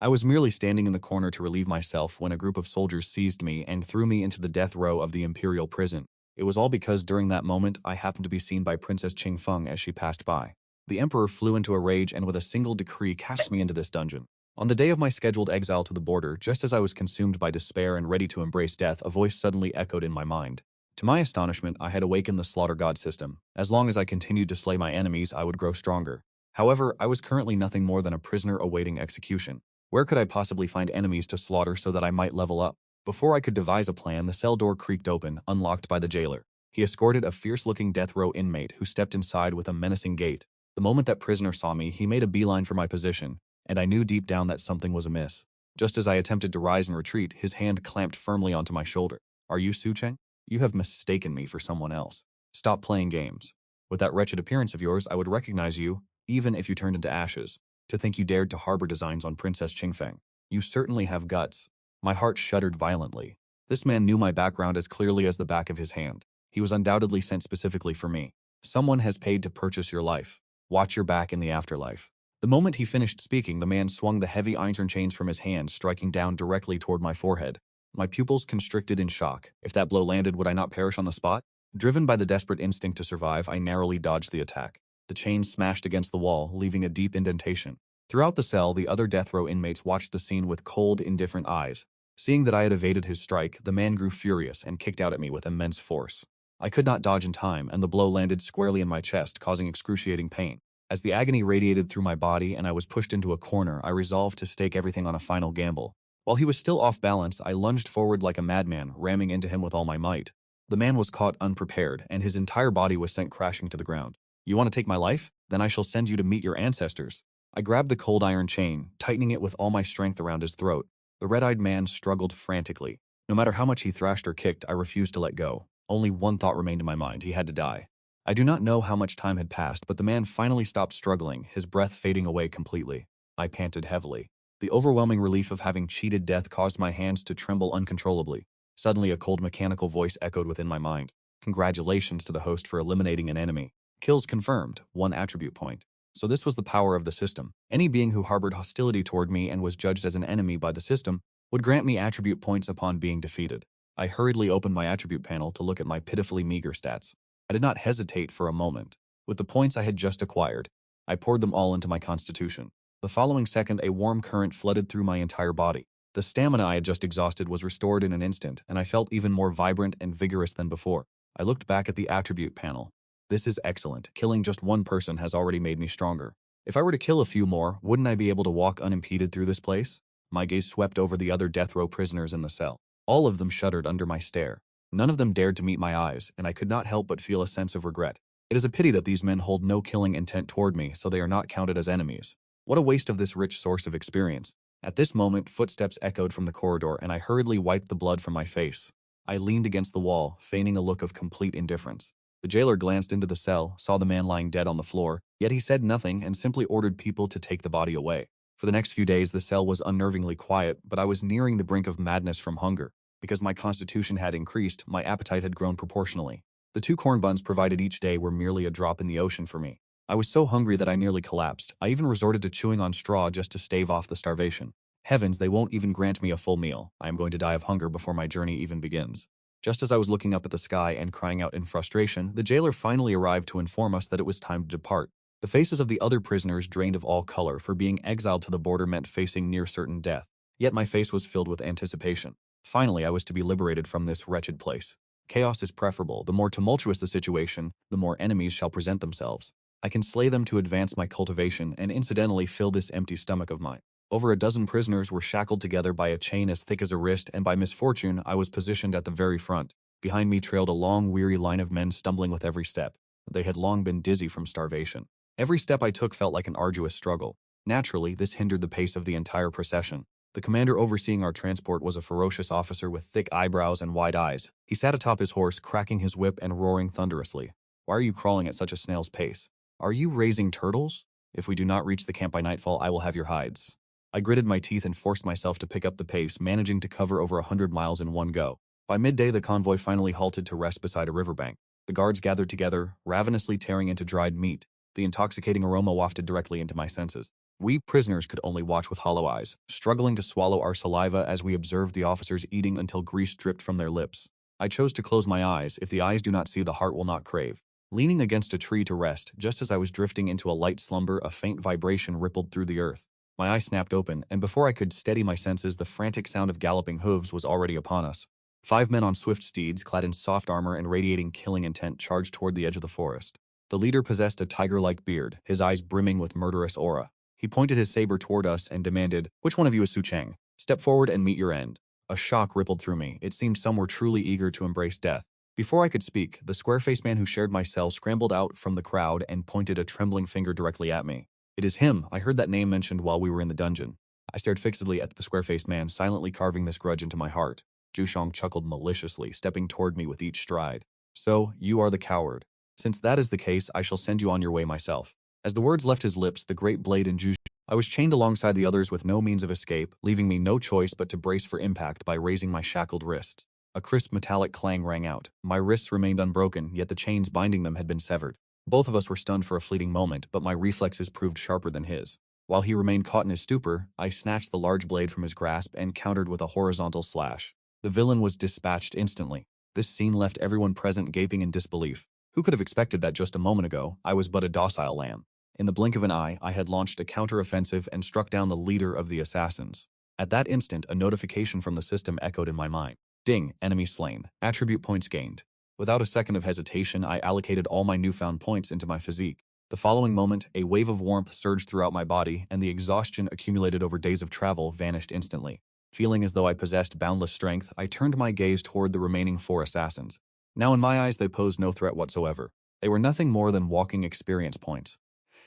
I was merely standing in the corner to relieve myself when a group of soldiers seized me and threw me into the death row of the Imperial Prison. It was all because during that moment I happened to be seen by Princess Cheng as she passed by. The Emperor flew into a rage and with a single decree cast me into this dungeon. On the day of my scheduled exile to the border, just as I was consumed by despair and ready to embrace death, a voice suddenly echoed in my mind. To my astonishment, I had awakened the slaughter god system. As long as I continued to slay my enemies, I would grow stronger. However, I was currently nothing more than a prisoner awaiting execution. Where could I possibly find enemies to slaughter so that I might level up? Before I could devise a plan, the cell door creaked open, unlocked by the jailer. He escorted a fierce-looking death row inmate who stepped inside with a menacing gait. The moment that prisoner saw me, he made a beeline for my position, and I knew deep down that something was amiss. Just as I attempted to rise and retreat, his hand clamped firmly onto my shoulder. "Are you Su Cheng? You have mistaken me for someone else. Stop playing games. With that wretched appearance of yours, I would recognize you, even if you turned into ashes. To think you dared to harbor designs on Princess Qingfeng. You certainly have guts." My heart shuddered violently. This man knew my background as clearly as the back of his hand. He was undoubtedly sent specifically for me. "Someone has paid to purchase your life. Watch your back in the afterlife." The moment he finished speaking, the man swung the heavy iron chains from his hand, striking down directly toward my forehead. My pupils constricted in shock. If that blow landed, would I not perish on the spot? Driven by the desperate instinct to survive, I narrowly dodged the attack. The chains smashed against the wall, leaving a deep indentation. Throughout the cell, the other death row inmates watched the scene with cold, indifferent eyes. Seeing that I had evaded his strike, the man grew furious and kicked out at me with immense force. I could not dodge in time, and the blow landed squarely in my chest, causing excruciating pain. As the agony radiated through my body and I was pushed into a corner, I resolved to stake everything on a final gamble. While he was still off balance, I lunged forward like a madman, ramming into him with all my might. The man was caught unprepared, and his entire body was sent crashing to the ground. "You want to take my life? Then I shall send you to meet your ancestors." I grabbed the cold iron chain, tightening it with all my strength around his throat. The red-eyed man struggled frantically. No matter how much he thrashed or kicked, I refused to let go. Only one thought remained in my mind: he had to die. I do not know how much time had passed, but the man finally stopped struggling, his breath fading away completely. I panted heavily. The overwhelming relief of having cheated death caused my hands to tremble uncontrollably. Suddenly, a cold mechanical voice echoed within my mind. "Congratulations to the host for eliminating an enemy. Kills confirmed, 1 attribute point." So this was the power of the system. Any being who harbored hostility toward me and was judged as an enemy by the system would grant me attribute points upon being defeated. I hurriedly opened my attribute panel to look at my pitifully meager stats. I did not hesitate for a moment. With the points I had just acquired, I poured them all into my constitution. The following second, a warm current flooded through my entire body. The stamina I had just exhausted was restored in an instant, and I felt even more vibrant and vigorous than before. I looked back at the attribute panel. This is excellent. Killing just one person has already made me stronger. If I were to kill a few more, wouldn't I be able to walk unimpeded through this place? My gaze swept over the other death row prisoners in the cell. All of them shuddered under my stare. None of them dared to meet my eyes, and I could not help but feel a sense of regret. It is a pity that these men hold no killing intent toward me, so they are not counted as enemies. What a waste of this rich source of experience. At this moment, footsteps echoed from the corridor, and I hurriedly wiped the blood from my face. I leaned against the wall, feigning a look of complete indifference. The jailer glanced into the cell, saw the man lying dead on the floor, yet he said nothing and simply ordered people to take the body away. For the next few days, the cell was unnervingly quiet, but I was nearing the brink of madness from hunger. Because my constitution had increased, my appetite had grown proportionally. The 2 corn buns provided each day were merely a drop in the ocean for me. I was so hungry that I nearly collapsed. I even resorted to chewing on straw just to stave off the starvation. Heavens, they won't even grant me a full meal. I am going to die of hunger before my journey even begins. Just as I was looking up at the sky and crying out in frustration, the jailer finally arrived to inform us that it was time to depart. The faces of the other prisoners drained of all color, for being exiled to the border meant facing near certain death. Yet my face was filled with anticipation. Finally, I was to be liberated from this wretched place. Chaos is preferable. The more tumultuous the situation, the more enemies shall present themselves. I can slay them to advance my cultivation and incidentally fill this empty stomach of mine. Over a dozen prisoners were shackled together by a chain as thick as a wrist, and by misfortune, I was positioned at the very front. Behind me trailed a long, weary line of men stumbling with every step. They had long been dizzy from starvation. Every step I took felt like an arduous struggle. Naturally, this hindered the pace of the entire procession. The commander overseeing our transport was a ferocious officer with thick eyebrows and wide eyes. He sat atop his horse, cracking his whip and roaring thunderously. "Why are you crawling at such a snail's pace? Are you raising turtles? If we do not reach the camp by nightfall, I will have your hides." I gritted my teeth and forced myself to pick up the pace, managing to cover over 100 miles in one go. By midday, the convoy finally halted to rest beside a riverbank. The guards gathered together, ravenously tearing into dried meat. The intoxicating aroma wafted directly into my senses. We prisoners could only watch with hollow eyes, struggling to swallow our saliva as we observed the officers eating until grease dripped from their lips. I chose to close my eyes. If the eyes do not see, the heart will not crave. Leaning against a tree to rest, just as I was drifting into a light slumber, a faint vibration rippled through the earth. My eyes snapped open, and before I could steady my senses, the frantic sound of galloping hooves was already upon us. 5 men on swift steeds, clad in soft armor and radiating killing intent, charged toward the edge of the forest. The leader possessed a tiger-like beard, his eyes brimming with murderous aura. He pointed his saber toward us and demanded, "Which one of you is Cheng? Step forward and meet your end." A shock rippled through me. It seemed some were truly eager to embrace death. Before I could speak, the square-faced man who shared my cell scrambled out from the crowd and pointed a trembling finger directly at me. "It is him. I heard that name mentioned while we were in the dungeon." I stared fixedly at the square-faced man, silently carving this grudge into my heart. Jushong chuckled maliciously, stepping toward me with each stride. "So, you are the coward. Since that is the case, I shall send you on your way myself." As the words left his lips, the great blade in Jushong, I was chained alongside the others with no means of escape, leaving me no choice but to brace for impact by raising my shackled wrists. A crisp metallic clang rang out. My wrists remained unbroken, yet the chains binding them had been severed. Both of us were stunned for a fleeting moment, but my reflexes proved sharper than his. While he remained caught in his stupor, I snatched the large blade from his grasp and countered with a horizontal slash. The villain was dispatched instantly. This scene left everyone present gaping in disbelief. Who could have expected that just a moment ago, I was but a docile lamb? In the blink of an eye, I had launched a counter-offensive and struck down the leader of the assassins. At that instant, a notification from the system echoed in my mind. Ding, enemy slain. Attribute points gained. Without a second of hesitation, I allocated all my newfound points into my physique. The following moment, a wave of warmth surged throughout my body, and the exhaustion accumulated over days of travel vanished instantly. Feeling as though I possessed boundless strength, I turned my gaze toward the remaining 4 assassins. Now in my eyes, they posed no threat whatsoever. They were nothing more than walking experience points.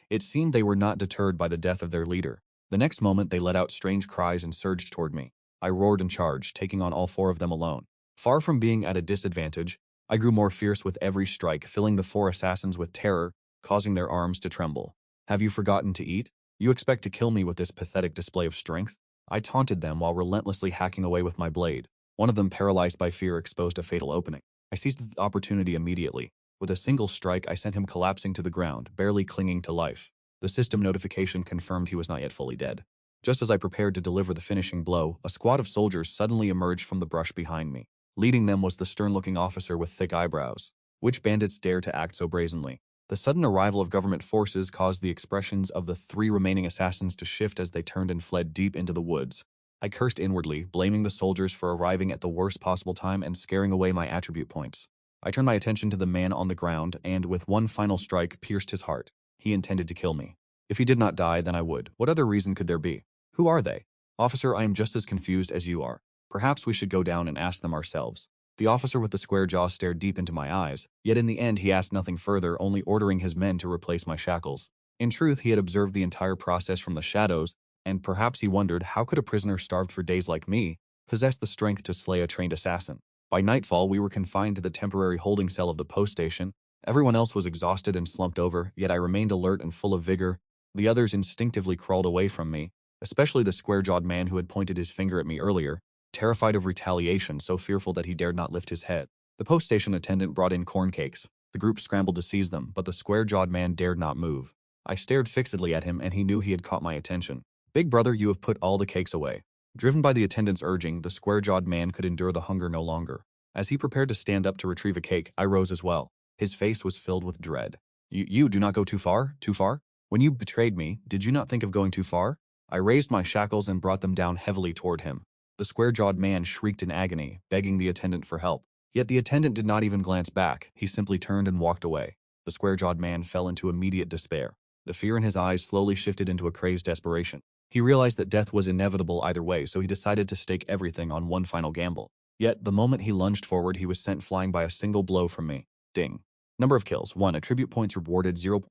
It seemed they were not deterred by the death of their leader. The next moment, they let out strange cries and surged toward me. I roared and charged, taking on all 4 of them alone. Far from being at a disadvantage, I grew more fierce with every strike, filling the 4 assassins with terror, causing their arms to tremble. "Have you forgotten to eat? You expect to kill me with this pathetic display of strength?" I taunted them while relentlessly hacking away with my blade. One of them, paralyzed by fear, exposed a fatal opening. I seized the opportunity immediately. With a single strike, I sent him collapsing to the ground, barely clinging to life. The system notification confirmed he was not yet fully dead. Just as I prepared to deliver the finishing blow, a squad of soldiers suddenly emerged from the brush behind me. Leading them was the stern-looking officer with thick eyebrows. Which bandits dare to act so brazenly? The sudden arrival of government forces caused the expressions of the 3 remaining assassins to shift as they turned and fled deep into the woods. I cursed inwardly, blaming the soldiers for arriving at the worst possible time and scaring away my attribute points. I turned my attention to the man on the ground and, with one final strike, pierced his heart. He intended to kill me. If he did not die, then I would. What other reason could there be? Who are they? Officer, I am just as confused as you are. Perhaps we should go down and ask them ourselves. The officer with the square jaw stared deep into my eyes, yet in the end he asked nothing further, only ordering his men to replace my shackles. In truth, he had observed the entire process from the shadows, and perhaps he wondered how could a prisoner starved for days like me possess the strength to slay a trained assassin. By nightfall, we were confined to the temporary holding cell of the post station. Everyone else was exhausted and slumped over, yet I remained alert and full of vigor. The others instinctively crawled away from me, especially the square-jawed man who had pointed his finger at me earlier, terrified of retaliation, so fearful that he dared not lift his head. The post station attendant brought in corn cakes. The group scrambled to seize them, but the square-jawed man dared not move. I stared fixedly at him, and he knew he had caught my attention. "Big brother, you have put all the cakes away." Driven by the attendant's urging, the square-jawed man could endure the hunger no longer. As he prepared to stand up to retrieve a cake, I rose as well. His face was filled with dread. You do not go too far? Too far? When you betrayed me, did you not think of going too far?" I raised my shackles and brought them down heavily toward him. The square-jawed man shrieked in agony, begging the attendant for help. Yet the attendant did not even glance back. He simply turned and walked away. The square-jawed man fell into immediate despair. The fear in his eyes slowly shifted into a crazed desperation. He realized that death was inevitable either way, so he decided to stake everything on one final gamble. Yet, the moment he lunged forward, he was sent flying by a single blow from me. Ding. Number of kills, 1. Attribute points rewarded, 0.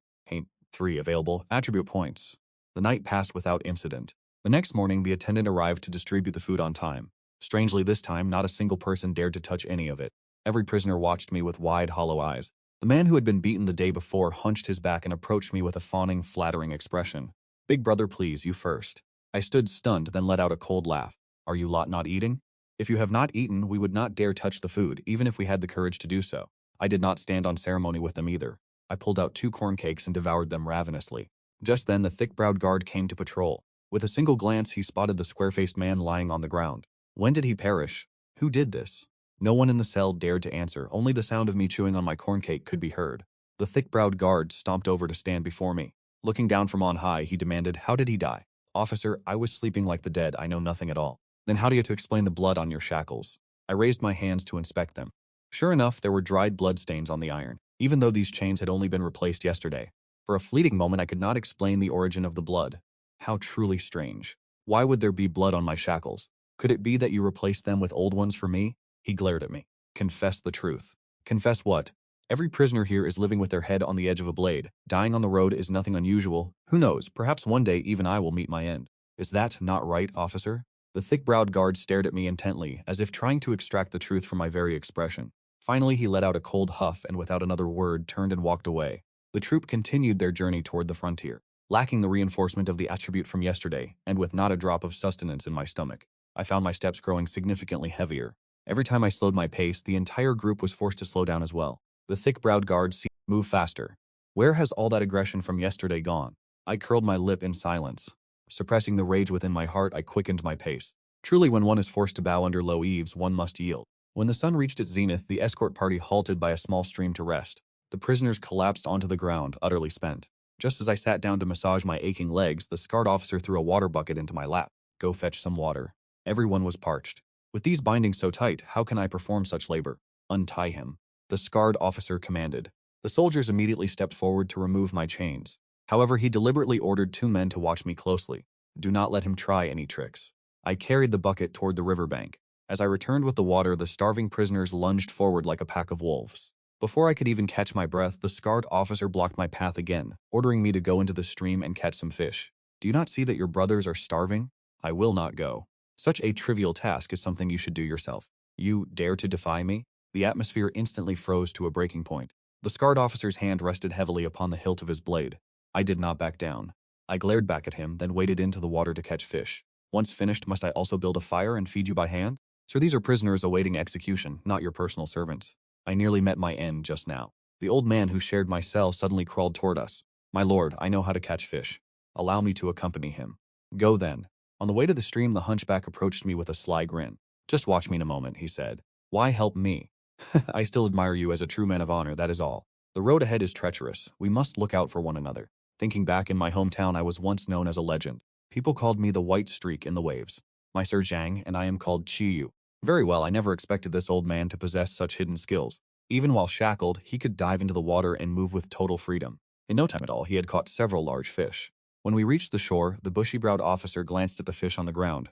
3. Available. Attribute points. The night passed without incident. The next morning, the attendant arrived to distribute the food on time. Strangely, this time, not a single person dared to touch any of it. Every prisoner watched me with wide, hollow eyes. The man who had been beaten the day before hunched his back and approached me with a fawning, flattering expression. "Big brother, please, you first." I stood stunned, then let out a cold laugh. "Are you lot not eating? If you have not eaten, we would not dare touch the food, even if we had the courage to do so." I did not stand on ceremony with them either. I pulled out 2 corn cakes and devoured them ravenously. Just then the thick-browed guard came to patrol. With a single glance he spotted the square-faced man lying on the ground. When did he perish? Who did this? No one in the cell dared to answer, only the sound of me chewing on my corn cake could be heard. The thick-browed guard stomped over to stand before me. Looking down from on high, he demanded, "How did he die?" "Officer, I was sleeping like the dead, I know nothing at all." "Then how do you to explain the blood on your shackles?" I raised my hands to inspect them. Sure enough, there were dried blood stains on the iron, even though these chains had only been replaced yesterday. For a fleeting moment I could not explain the origin of the blood. How truly strange. Why would there be blood on my shackles? Could it be that you replaced them with old ones for me? He glared at me. "Confess the truth." "Confess what?" "Every prisoner here is living with their head on the edge of a blade. Dying on the road is nothing unusual. Who knows, perhaps one day even I will meet my end." "Is that not right, officer?" The thick-browed guard stared at me intently, as if trying to extract the truth from my very expression. Finally he let out a cold huff and without another word turned and walked away. The troop continued their journey toward the frontier, lacking the reinforcement of the attribute from yesterday, and with not a drop of sustenance in my stomach. I found my steps growing significantly heavier. Every time I slowed my pace, the entire group was forced to slow down as well. The thick-browed guard seemed to move faster. Where has all that aggression from yesterday gone? I curled my lip in silence. Suppressing the rage within my heart, I quickened my pace. Truly, when one is forced to bow under low eaves, one must yield. When the sun reached its zenith, the escort party halted by a small stream to rest. The prisoners collapsed onto the ground, utterly spent. Just as I sat down to massage my aching legs, the scarred officer threw a water bucket into my lap. "Go fetch some water." Everyone was parched. "With these bindings so tight, how can I perform such labor?" "Untie him," the scarred officer commanded. The soldiers immediately stepped forward to remove my chains. However, he deliberately ordered 2 men to watch me closely. "Do not let him try any tricks." I carried the bucket toward the riverbank. As I returned with the water, the starving prisoners lunged forward like a pack of wolves. Before I could even catch my breath, the scarred officer blocked my path again, ordering me to go into the stream and catch some fish. "Do you not see that your brothers are starving?" "I will not go." "Such a trivial task is something you should do yourself." "You dare to defy me?" The atmosphere instantly froze to a breaking point. The scarred officer's hand rested heavily upon the hilt of his blade. I did not back down. I glared back at him, then waded into the water to catch fish. "Once finished, must I also build a fire and feed you by hand?" "Sir, these are prisoners awaiting execution, not your personal servants." I nearly met my end just now. The old man who shared my cell suddenly crawled toward us. "My lord, I know how to catch fish. Allow me to accompany him." "Go then." On the way to the stream, the hunchback approached me with a sly grin. "Just watch me in a moment," he said. "Why help me?" "I still admire you as a true man of honor, that is all. The road ahead is treacherous. We must look out for one another." Thinking back, in my hometown I was once known as a legend. People called me the white streak in the waves. My Sir Cheng, and I am called Chiyu. Very well, I never expected this old man to possess such hidden skills. Even while shackled, he could dive into the water and move with total freedom. In no time at all, he had caught several large fish. When we reached the shore, the bushy-browed officer glanced at the fish on the ground.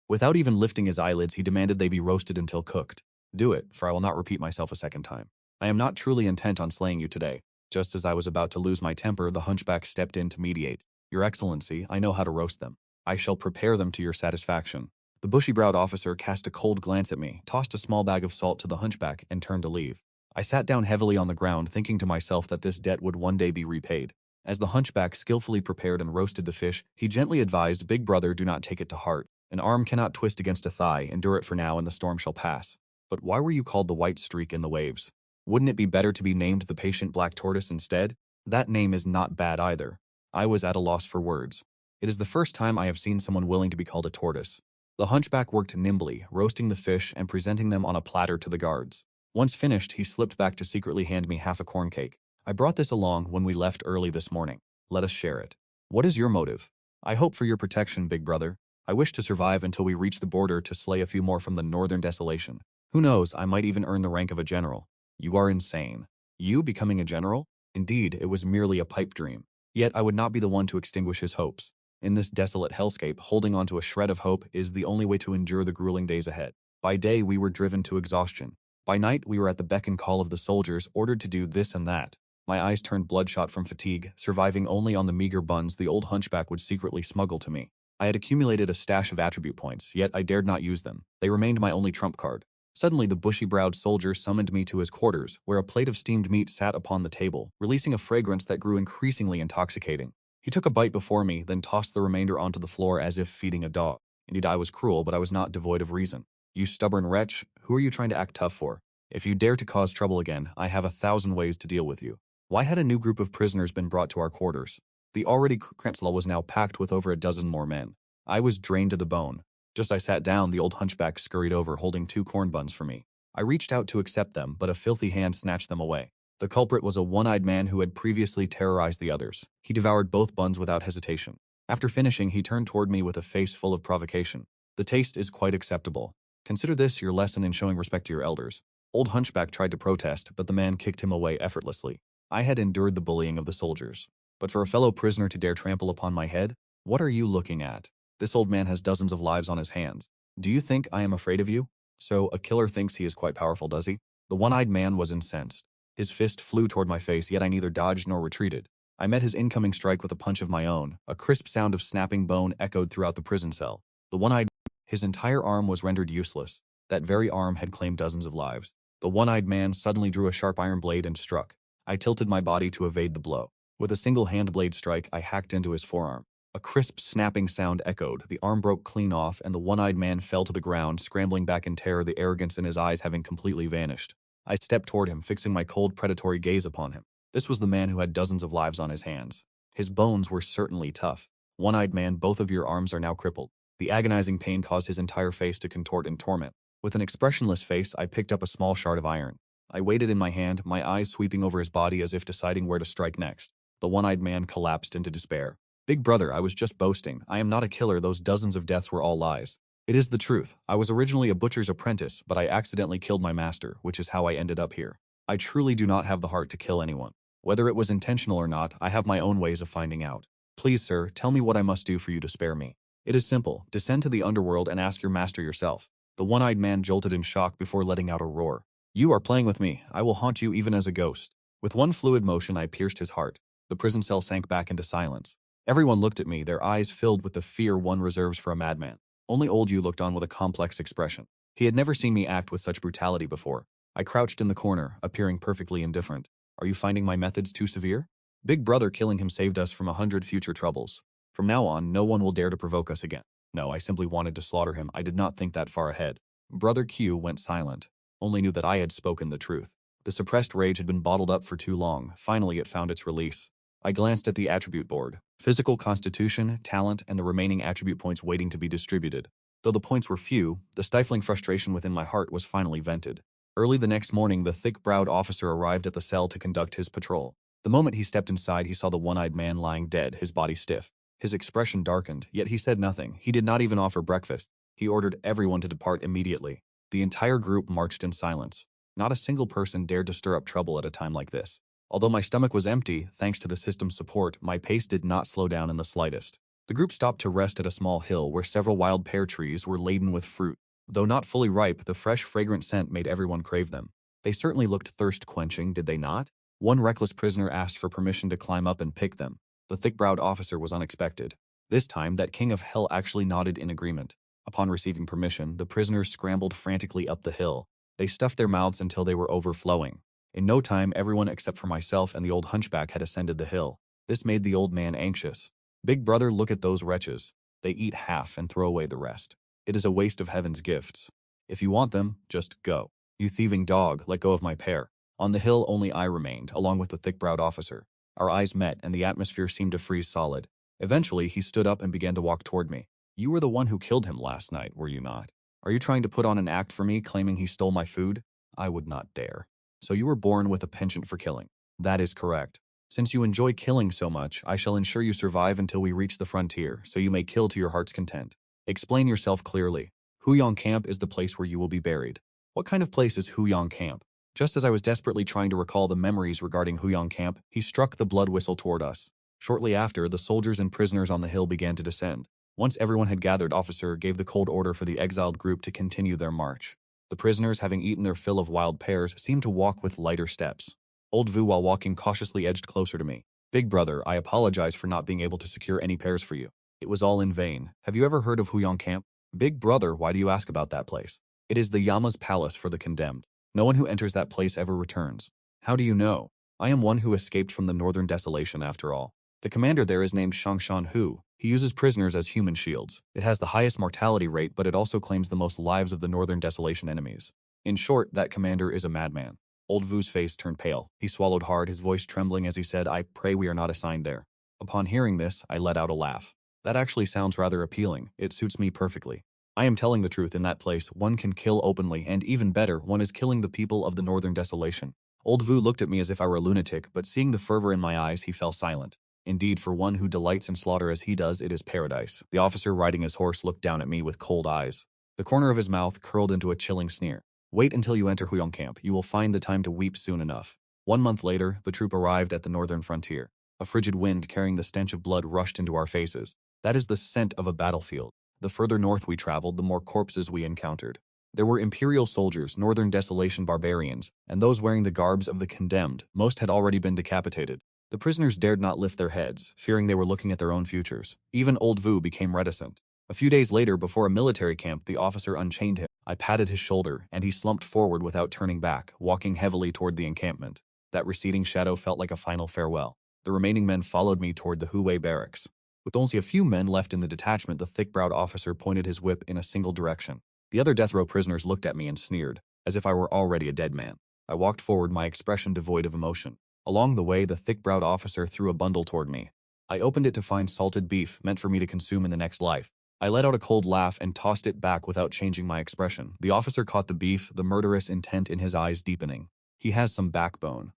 Without even lifting his eyelids, he demanded they be roasted until cooked. "Do it, for I will not repeat myself a second time. I am not truly intent on slaying you today." Just as I was about to lose my temper, the hunchback stepped in to mediate. "Your Excellency, I know how to roast them. I shall prepare them to your satisfaction." The bushy-browed officer cast a cold glance at me, tossed a small bag of salt to the hunchback, and turned to leave. I sat down heavily on the ground, thinking to myself that this debt would one day be repaid. As the hunchback skillfully prepared and roasted the fish, he gently advised, "Big brother, do not take it to heart. An arm cannot twist against a thigh. Endure it for now, and the storm shall pass." "But why were you called the white streak in the waves? Wouldn't it be better to be named the patient black tortoise instead?" "That name is not bad either." I was at a loss for words. It is the first time I have seen someone willing to be called a tortoise. The hunchback worked nimbly, roasting the fish and presenting them on a platter to the guards. Once finished, he slipped back to secretly hand me half a corn cake. "I brought this along when we left early this morning. Let us share it." "What is your motive?" "I hope for your protection, big brother. I wish to survive until we reach the border to slay a few more from the Northern Desolation. Who knows, I might even earn the rank of a general." "You are insane." "You becoming a general?" Indeed, it was merely a pipe dream. Yet I would not be the one to extinguish his hopes. In this desolate hellscape, holding on to a shred of hope is the only way to endure the grueling days ahead. By day, we were driven to exhaustion. By night, we were at the beck and call of the soldiers, ordered to do this and that. My eyes turned bloodshot from fatigue, surviving only on the meager buns the old hunchback would secretly smuggle to me. I had accumulated a stash of attribute points, yet I dared not use them. They remained my only trump card. Suddenly, the bushy-browed soldier summoned me to his quarters, where a plate of steamed meat sat upon the table, releasing a fragrance that grew increasingly intoxicating. He took a bite before me, then tossed the remainder onto the floor as if feeding a dog. Indeed, I was cruel, but I was not devoid of reason. "You stubborn wretch, who are you trying to act tough for? If you dare to cause trouble again, I have 1,000 ways to deal with you." Why had a new group of prisoners been brought to our quarters? The already cramped cell was now packed with over a dozen more men. I was drained to the bone. Just I sat down, the old hunchback scurried over holding 2 corn buns for me. I reached out to accept them, but a filthy hand snatched them away. The culprit was a one-eyed man who had previously terrorized the others. He devoured both buns without hesitation. After finishing, he turned toward me with a face full of provocation. The taste is quite acceptable. Consider this your lesson in showing respect to your elders. Old Hunchback tried to protest, but the man kicked him away effortlessly. I had endured the bullying of the soldiers. But for a fellow prisoner to dare trample upon my head, what are you looking at? This old man has dozens of lives on his hands. Do you think I am afraid of you? So, a killer thinks he is quite powerful, does he? The one-eyed man was incensed. His fist flew toward my face, yet I neither dodged nor retreated. I met his incoming strike with a punch of my own. A crisp sound of snapping bone echoed throughout the prison cell. The one-eyed, his entire arm was rendered useless. That very arm had claimed dozens of lives. The one-eyed man suddenly drew a sharp iron blade and struck. I tilted my body to evade the blow. With a single hand blade strike, I hacked into his forearm. A crisp snapping sound echoed, the arm broke clean off, and the one-eyed man fell to the ground, scrambling back in terror, the arrogance in his eyes having completely vanished. I stepped toward him, fixing my cold, predatory gaze upon him. This was the man who had dozens of lives on his hands. His bones were certainly tough. One-eyed man, both of your arms are now crippled. The agonizing pain caused his entire face to contort in torment. With an expressionless face, I picked up a small shard of iron. I weighed it in my hand, my eyes sweeping over his body as if deciding where to strike next. The one-eyed man collapsed into despair. Big brother, I was just boasting. I am not a killer, those dozens of deaths were all lies. It is the truth. I was originally a butcher's apprentice, but I accidentally killed my master, which is how I ended up here. I truly do not have the heart to kill anyone. Whether it was intentional or not, I have my own ways of finding out. Please, sir, tell me what I must do for you to spare me. It is simple. Descend to the underworld and ask your master yourself. The one-eyed man jolted in shock before letting out a roar. You are playing with me. I will haunt you even as a ghost. With one fluid motion, I pierced his heart. The prison cell sank back into silence. Everyone looked at me, their eyes filled with the fear one reserves for a madman. Only old Yu looked on with a complex expression. He had never seen me act with such brutality before. I crouched in the corner, appearing perfectly indifferent. Are you finding my methods too severe? Big brother killing him saved us from 100 future troubles. From now on, no one will dare to provoke us again. No, I simply wanted to slaughter him. I did not think that far ahead. Brother Q went silent. Only knew that I had spoken the truth. The suppressed rage had been bottled up for too long. Finally, it found its release. I glanced at the attribute board. Physical constitution, talent, and the remaining attribute points waiting to be distributed. Though the points were few, the stifling frustration within my heart was finally vented. Early the next morning, the thick-browed officer arrived at the cell to conduct his patrol. The moment he stepped inside, he saw the one-eyed man lying dead, his body stiff. His expression darkened, yet he said nothing. He did not even offer breakfast. He ordered everyone to depart immediately. The entire group marched in silence. Not a single person dared to stir up trouble at a time like this. Although my stomach was empty, thanks to the system's support, my pace did not slow down in the slightest. The group stopped to rest at a small hill where several wild pear trees were laden with fruit. Though not fully ripe, the fresh, fragrant scent made everyone crave them. They certainly looked thirst-quenching, did they not? One reckless prisoner asked for permission to climb up and pick them. The thick-browed officer was unexpected. This time, that king of hell actually nodded in agreement. Upon receiving permission, the prisoners scrambled frantically up the hill. They stuffed their mouths until they were overflowing. In no time, everyone except for myself and the old hunchback had ascended the hill. This made the old man anxious. Big brother, look at those wretches. They eat half and throw away the rest. It is a waste of heaven's gifts. If you want them, just go. You thieving dog, let go of my pear. On the hill, only I remained, along with the thick-browed officer. Our eyes met, and the atmosphere seemed to freeze solid. Eventually, he stood up and began to walk toward me. You were the one who killed him last night, were you not? Are you trying to put on an act for me, claiming he stole my food? I would not dare. So you were born with a penchant for killing. That is correct. Since you enjoy killing so much, I shall ensure you survive until we reach the frontier, so you may kill to your heart's content. Explain yourself clearly. Huyong Camp is the place where you will be buried. What kind of place is Huyong Camp? Just as I was desperately trying to recall the memories regarding Huyong Camp, he struck the blood whistle toward us. Shortly after, the soldiers and prisoners on the hill began to descend. Once everyone had gathered, officer gave the cold order for the exiled group to continue their march. The prisoners, having eaten their fill of wild pears, seemed to walk with lighter steps. Old Vu, while walking cautiously, edged closer to me. Big brother, I apologize for not being able to secure any pears for you. It was all in vain. Have you ever heard of Huyong Camp? Big brother, why do you ask about that place? It is the Yama's palace for the condemned. No one who enters that place ever returns. How do you know? I am one who escaped from the Northern Desolation after all. The commander there is named Shangshan Hu. He uses prisoners as human shields. It has the highest mortality rate, but it also claims the most lives of the Northern Desolation enemies. In short, that commander is a madman. Old Vu's face turned pale. He swallowed hard, his voice trembling as he said, I pray we are not assigned there. Upon hearing this, I let out a laugh. That actually sounds rather appealing. It suits me perfectly. I am telling the truth. In that place, one can kill openly, and even better, one is killing the people of the Northern Desolation. Old Vu looked at me as if I were a lunatic, but seeing the fervor in my eyes, he fell silent. Indeed, for one who delights in slaughter as he does, it is paradise. The officer riding his horse looked down at me with cold eyes. The corner of his mouth curled into a chilling sneer. Wait until you enter Huyong Camp. You will find the time to weep soon enough. 1 month later, the troop arrived at the northern frontier. A frigid wind carrying the stench of blood rushed into our faces. That is the scent of a battlefield. The further north we traveled, the more corpses we encountered. There were Imperial soldiers, Northern Desolation barbarians, and those wearing the garbs of the condemned. Most had already been decapitated. The prisoners dared not lift their heads, fearing they were looking at their own futures. Even old Vu became reticent. A few days later, before a military camp, the officer unchained him. I patted his shoulder, and he slumped forward without turning back, walking heavily toward the encampment. That receding shadow felt like a final farewell. The remaining men followed me toward the Huwei barracks. With only a few men left in the detachment, the thick-browed officer pointed his whip in a single direction. The other death row prisoners looked at me and sneered, as if I were already a dead man. I walked forward, my expression devoid of emotion. Along the way, the thick-browed officer threw a bundle toward me. I opened it to find salted beef meant for me to consume in the next life. I let out a cold laugh and tossed it back without changing my expression. The officer caught the beef, the murderous intent in his eyes deepening. He has some backbone.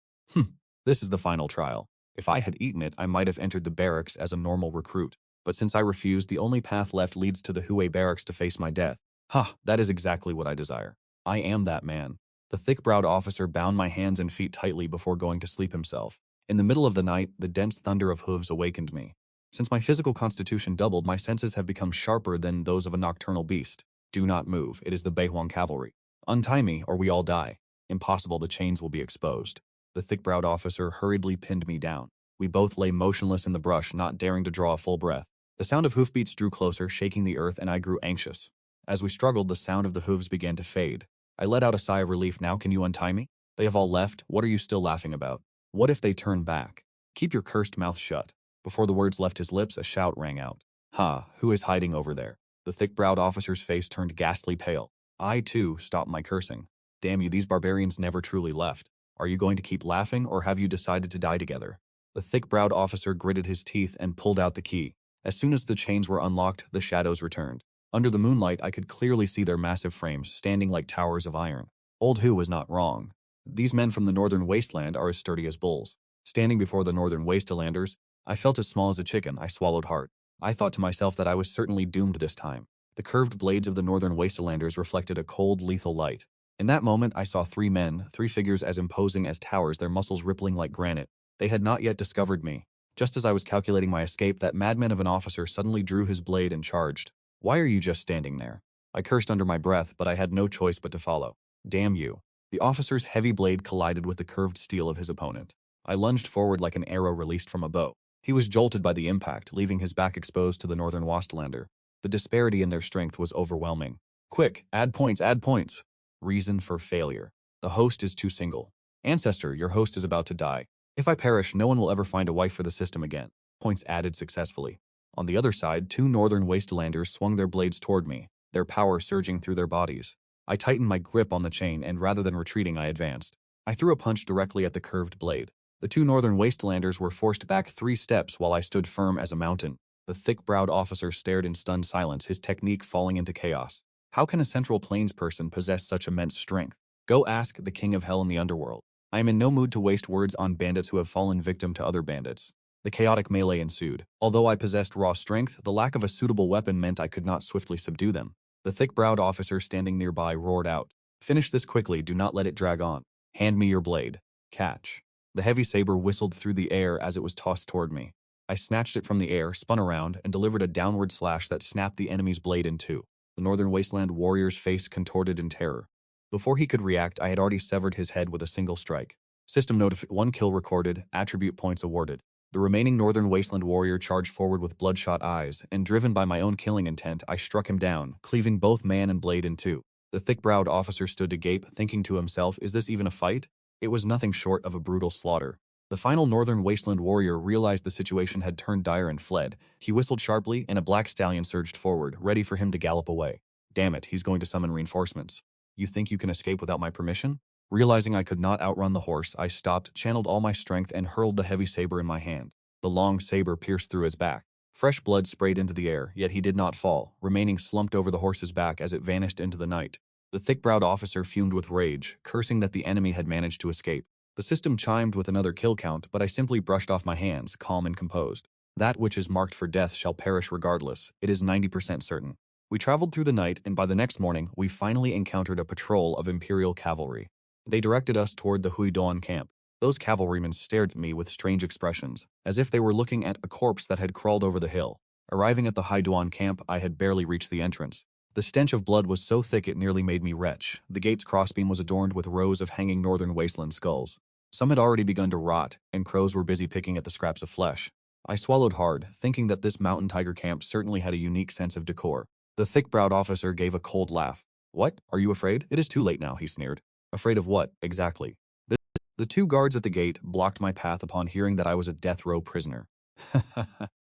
This is the final trial. If I had eaten it, I might have entered the barracks as a normal recruit. But since I refused, the only path left leads to the Huwei barracks to face my death. That is exactly what I desire. I am that man. The thick-browed officer bound my hands and feet tightly before going to sleep himself. In the middle of the night, the dense thunder of hooves awakened me. Since my physical constitution doubled, my senses have become sharper than those of a nocturnal beast. Do not move. It is the Huyong cavalry. Untie me, or we all die. Impossible, the chains will be exposed. The thick-browed officer hurriedly pinned me down. We both lay motionless in the brush, not daring to draw a full breath. The sound of hoofbeats drew closer, shaking the earth, and I grew anxious. As we struggled, the sound of the hooves began to fade. I let out a sigh of relief. Now can you untie me? They have all left. What are you still laughing about? What if they turn back? Keep your cursed mouth shut. Before the words left his lips, a shout rang out. Who is hiding over there? The thick-browed officer's face turned ghastly pale. I, too, stopped my cursing. Damn you, these barbarians never truly left. Are you going to keep laughing, or have you decided to die together? The thick-browed officer gritted his teeth and pulled out the key. As soon as the chains were unlocked, the shadows returned. Under the moonlight, I could clearly see their massive frames, standing like towers of iron. Old Hu was not wrong. These men from the northern wasteland are as sturdy as bulls. Standing before the northern wastelanders, I felt as small as a chicken. I swallowed hard. I thought to myself that I was certainly doomed this time. The curved blades of the northern wastelanders reflected a cold, lethal light. In that moment, I saw three men, three figures as imposing as towers, their muscles rippling like granite. They had not yet discovered me. Just as I was calculating my escape, that madman of an officer suddenly drew his blade and charged. Why are you just standing there? I cursed under my breath, but I had no choice but to follow. Damn you. The officer's heavy blade collided with the curved steel of his opponent. I lunged forward like an arrow released from a bow. He was jolted by the impact, leaving his back exposed to the northern Wastelander. The disparity in their strength was overwhelming. Quick, add points, add points. Reason for failure. The host is too single. Ancestor, your host is about to die. If I perish, no one will ever find a wife for the system again. Points added successfully. On the other side, two northern wastelanders swung their blades toward me, their power surging through their bodies. I tightened my grip on the chain, and rather than retreating, I advanced. I threw a punch directly at the curved blade. The two northern wastelanders were forced back 3 steps while I stood firm as a mountain. The thick-browed officer stared in stunned silence, his technique falling into chaos. How can a Central Plains person possess such immense strength? Go ask the king of hell in the underworld. I am in no mood to waste words on bandits who have fallen victim to other bandits. The chaotic melee ensued. Although I possessed raw strength, the lack of a suitable weapon meant I could not swiftly subdue them. The thick-browed officer standing nearby roared out, "Finish this quickly, do not let it drag on. Hand me your blade. Catch." The heavy saber whistled through the air as it was tossed toward me. I snatched it from the air, spun around, and delivered a downward slash that snapped the enemy's blade in two. The northern wasteland warrior's face contorted in terror. Before he could react, I had already severed his head with a single strike. System notification: 1 kill recorded, attribute points awarded. The remaining northern wasteland warrior charged forward with bloodshot eyes, and driven by my own killing intent, I struck him down, cleaving both man and blade in two. The thick-browed officer stood agape, thinking to himself, is this even a fight? It was nothing short of a brutal slaughter. The final northern wasteland warrior realized the situation had turned dire and fled. He whistled sharply, and a black stallion surged forward, ready for him to gallop away. Damn it, he's going to summon reinforcements. You think you can escape without my permission? Realizing I could not outrun the horse, I stopped, channeled all my strength, and hurled the heavy saber in my hand. The long saber pierced through his back. Fresh blood sprayed into the air, yet he did not fall, remaining slumped over the horse's back as it vanished into the night. The thick-browed officer fumed with rage, cursing that the enemy had managed to escape. The system chimed with another kill count, but I simply brushed off my hands, calm and composed. That which is marked for death shall perish regardless. It is 90% certain. We traveled through the night, and by the next morning, we finally encountered a patrol of Imperial cavalry. They directed us toward the Huyong Camp. Those cavalrymen stared at me with strange expressions, as if they were looking at a corpse that had crawled over the hill. Arriving at the Huyong Camp, I had barely reached the entrance. The stench of blood was so thick it nearly made me retch. The gate's crossbeam was adorned with rows of hanging northern wasteland skulls. Some had already begun to rot, and crows were busy picking at the scraps of flesh. I swallowed hard, thinking that this mountain tiger camp certainly had a unique sense of decor. The thick-browed officer gave a cold laugh. "What? Are you afraid? It is too late now," he sneered. "Afraid of what, exactly?" The two guards at the gate blocked my path upon hearing that I was a death row prisoner.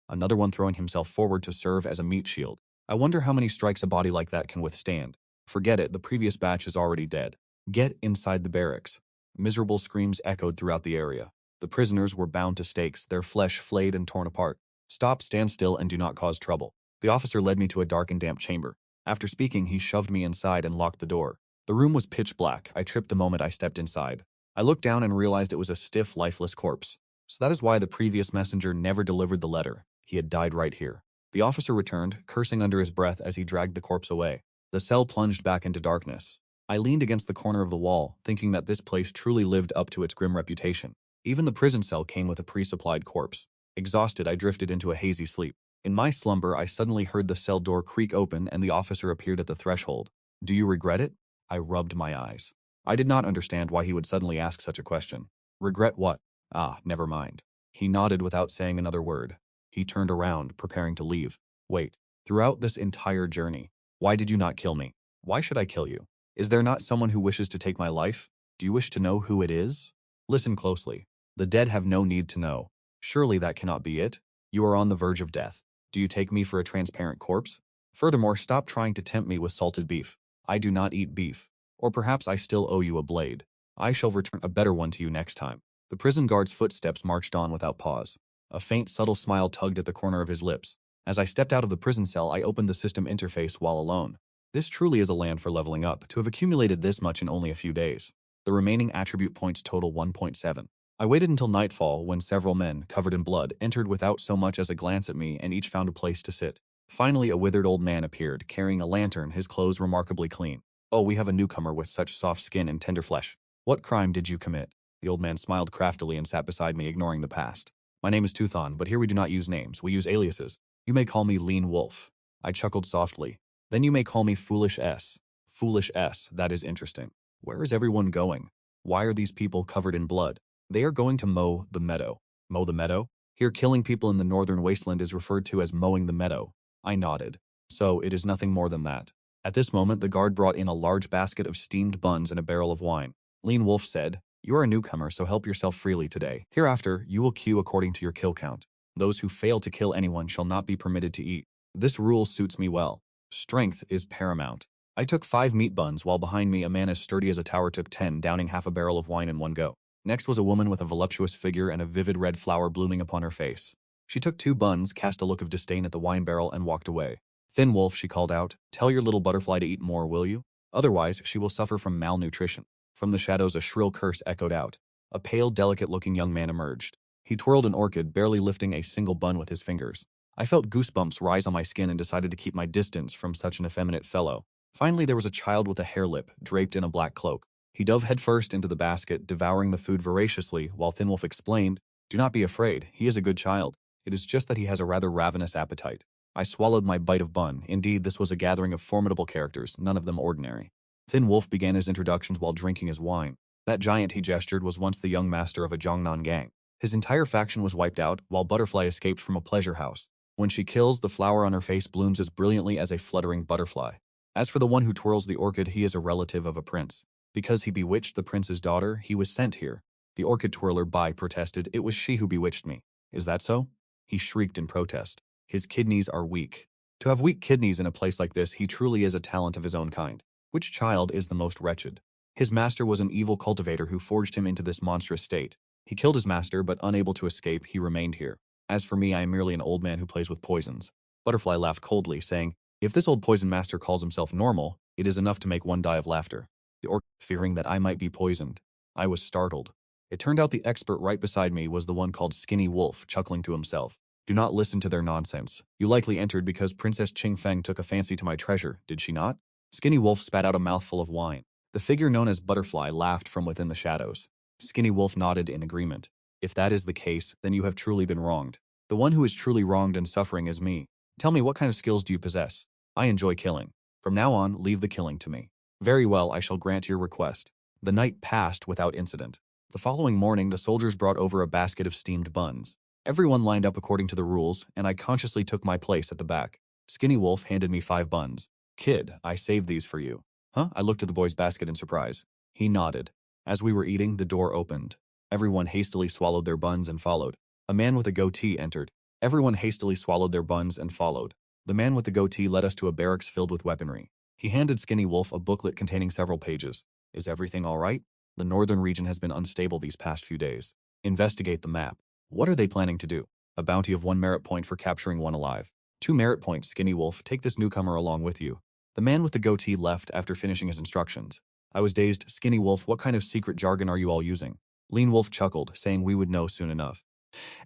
Another one throwing himself forward to serve as a meat shield. I wonder how many strikes a body like that can withstand. Forget it, the previous batch is already dead. Get inside the barracks. Miserable screams echoed throughout the area. The prisoners were bound to stakes, their flesh flayed and torn apart. Stop, stand still, and do not cause trouble. The officer led me to a dark and damp chamber. After speaking, he shoved me inside and locked the door. The room was pitch black. I tripped the moment I stepped inside. I looked down and realized it was a stiff, lifeless corpse. So that is why the previous messenger never delivered the letter. He had died right here. The officer returned, cursing under his breath as he dragged the corpse away. The cell plunged back into darkness. I leaned against the corner of the wall, thinking that this place truly lived up to its grim reputation. Even the prison cell came with a pre-supplied corpse. Exhausted, I drifted into a hazy sleep. In my slumber, I suddenly heard the cell door creak open and the officer appeared at the threshold. "Do you regret it?" I rubbed my eyes. I did not understand why he would suddenly ask such a question. Regret what? Ah, never mind. He nodded without saying another word. He turned around, preparing to leave. Wait, throughout this entire journey, why did you not kill me? Why should I kill you? Is there not someone who wishes to take my life? Do you wish to know who it is? Listen closely. The dead have no need to know. Surely that cannot be it. You are on the verge of death. Do you take me for a transparent corpse? Furthermore, stop trying to tempt me with salted beef. I do not eat beef. Or perhaps I still owe you a blade. I shall return a better one to you next time. The prison guard's footsteps marched on without pause. A faint, subtle smile tugged at the corner of his lips. As I stepped out of the prison cell, I opened the system interface while alone. This truly is a land for leveling up, to have accumulated this much in only a few days. The remaining attribute points total 1.7. I waited until nightfall when several men, covered in blood, entered without so much as a glance at me and each found a place to sit. Finally, a withered old man appeared, carrying a lantern, his clothes remarkably clean. "Oh, we have a newcomer with such soft skin and tender flesh. What crime did you commit?" The old man smiled craftily and sat beside me, ignoring the past. "My name is Tuthon, but here we do not use names, we use aliases. You may call me Lean Wolf." I chuckled softly. "Then you may call me Foolish S. Foolish S, that is interesting. Where is everyone going? Why are these people covered in blood? They are going to mow the meadow." Mow the meadow? Here, killing people in the northern wasteland is referred to as mowing the meadow. I nodded. So, it is nothing more than that. At this moment, the guard brought in a large basket of steamed buns and a barrel of wine. Lean Wolf said, "You are a newcomer, so help yourself freely today. Hereafter, you will queue according to your kill count. Those who fail to kill anyone shall not be permitted to eat. This rule suits me well. Strength is paramount." I took 5 meat buns, while behind me a man as sturdy as a tower took 10, downing half a barrel of wine in one go. Next was a woman with a voluptuous figure and a vivid red flower blooming upon her face. She took 2 buns, cast a look of disdain at the wine barrel, and walked away. "Thin Wolf," she called out, "tell your little butterfly to eat more, will you? Otherwise, she will suffer from malnutrition." From the shadows, a shrill curse echoed out. A pale, delicate-looking young man emerged. He twirled an orchid, barely lifting a single bun with his fingers. I felt goosebumps rise on my skin and decided to keep my distance from such an effeminate fellow. Finally, there was a child with a hair lip, draped in a black cloak. He dove headfirst into the basket, devouring the food voraciously, while Thin Wolf explained, "Do not be afraid, he is a good child. It is just that he has a rather ravenous appetite." I swallowed my bite of bun. Indeed, this was a gathering of formidable characters, none of them ordinary. Thin Wolf began his introductions while drinking his wine. That giant, he gestured, was once the young master of a Jiangnan gang. His entire faction was wiped out, while Butterfly escaped from a pleasure house. When she kills, the flower on her face blooms as brilliantly as a fluttering butterfly. As for the one who twirls the orchid, he is a relative of a prince. Because he bewitched the prince's daughter, he was sent here. The orchid twirler protested, "It was she who bewitched me." "Is that so?" He shrieked in protest. "His kidneys are weak." To have weak kidneys in a place like this, he truly is a talent of his own kind. Which child is the most wretched? His master was an evil cultivator who forged him into this monstrous state. He killed his master, but unable to escape, he remained here. As for me, I am merely an old man who plays with poisons. Butterfly laughed coldly, saying, if this old poison master calls himself normal, it is enough to make one die of laughter. The orc, fearing that I might be poisoned. I was startled. It turned out the expert right beside me was the one called Skinny Wolf, chuckling to himself. Do not listen to their nonsense. You likely entered because Princess Ching Feng took a fancy to my treasure, did she not? Skinny Wolf spat out a mouthful of wine. The figure known as Butterfly laughed from within the shadows. Skinny Wolf nodded in agreement. If that is the case, then you have truly been wronged. The one who is truly wronged and suffering is me. Tell me, what kind of skills do you possess? I enjoy killing. From now on, leave the killing to me. Very well, I shall grant your request. The night passed without incident. The following morning, the soldiers brought over a basket of steamed buns. Everyone lined up according to the rules, and I consciously took my place at the back. Skinny Wolf handed me 5 buns. Kid, I saved these for you. Huh? I looked at the boy's basket in surprise. He nodded. As we were eating, the door opened. Everyone hastily swallowed their buns and followed. A man with a goatee entered. Everyone hastily swallowed their buns and followed. The man with the goatee led us to a barracks filled with weaponry. He handed Skinny Wolf a booklet containing several pages. Is everything all right? The northern region has been unstable these past few days. Investigate the map. What are they planning to do? A bounty of 1 merit point for capturing one alive. 2 merit points, Skinny Wolf. Take this newcomer along with you. The man with the goatee left after finishing his instructions. I was dazed. Skinny Wolf, what kind of secret jargon are you all using? Lean Wolf chuckled, saying we would know soon enough.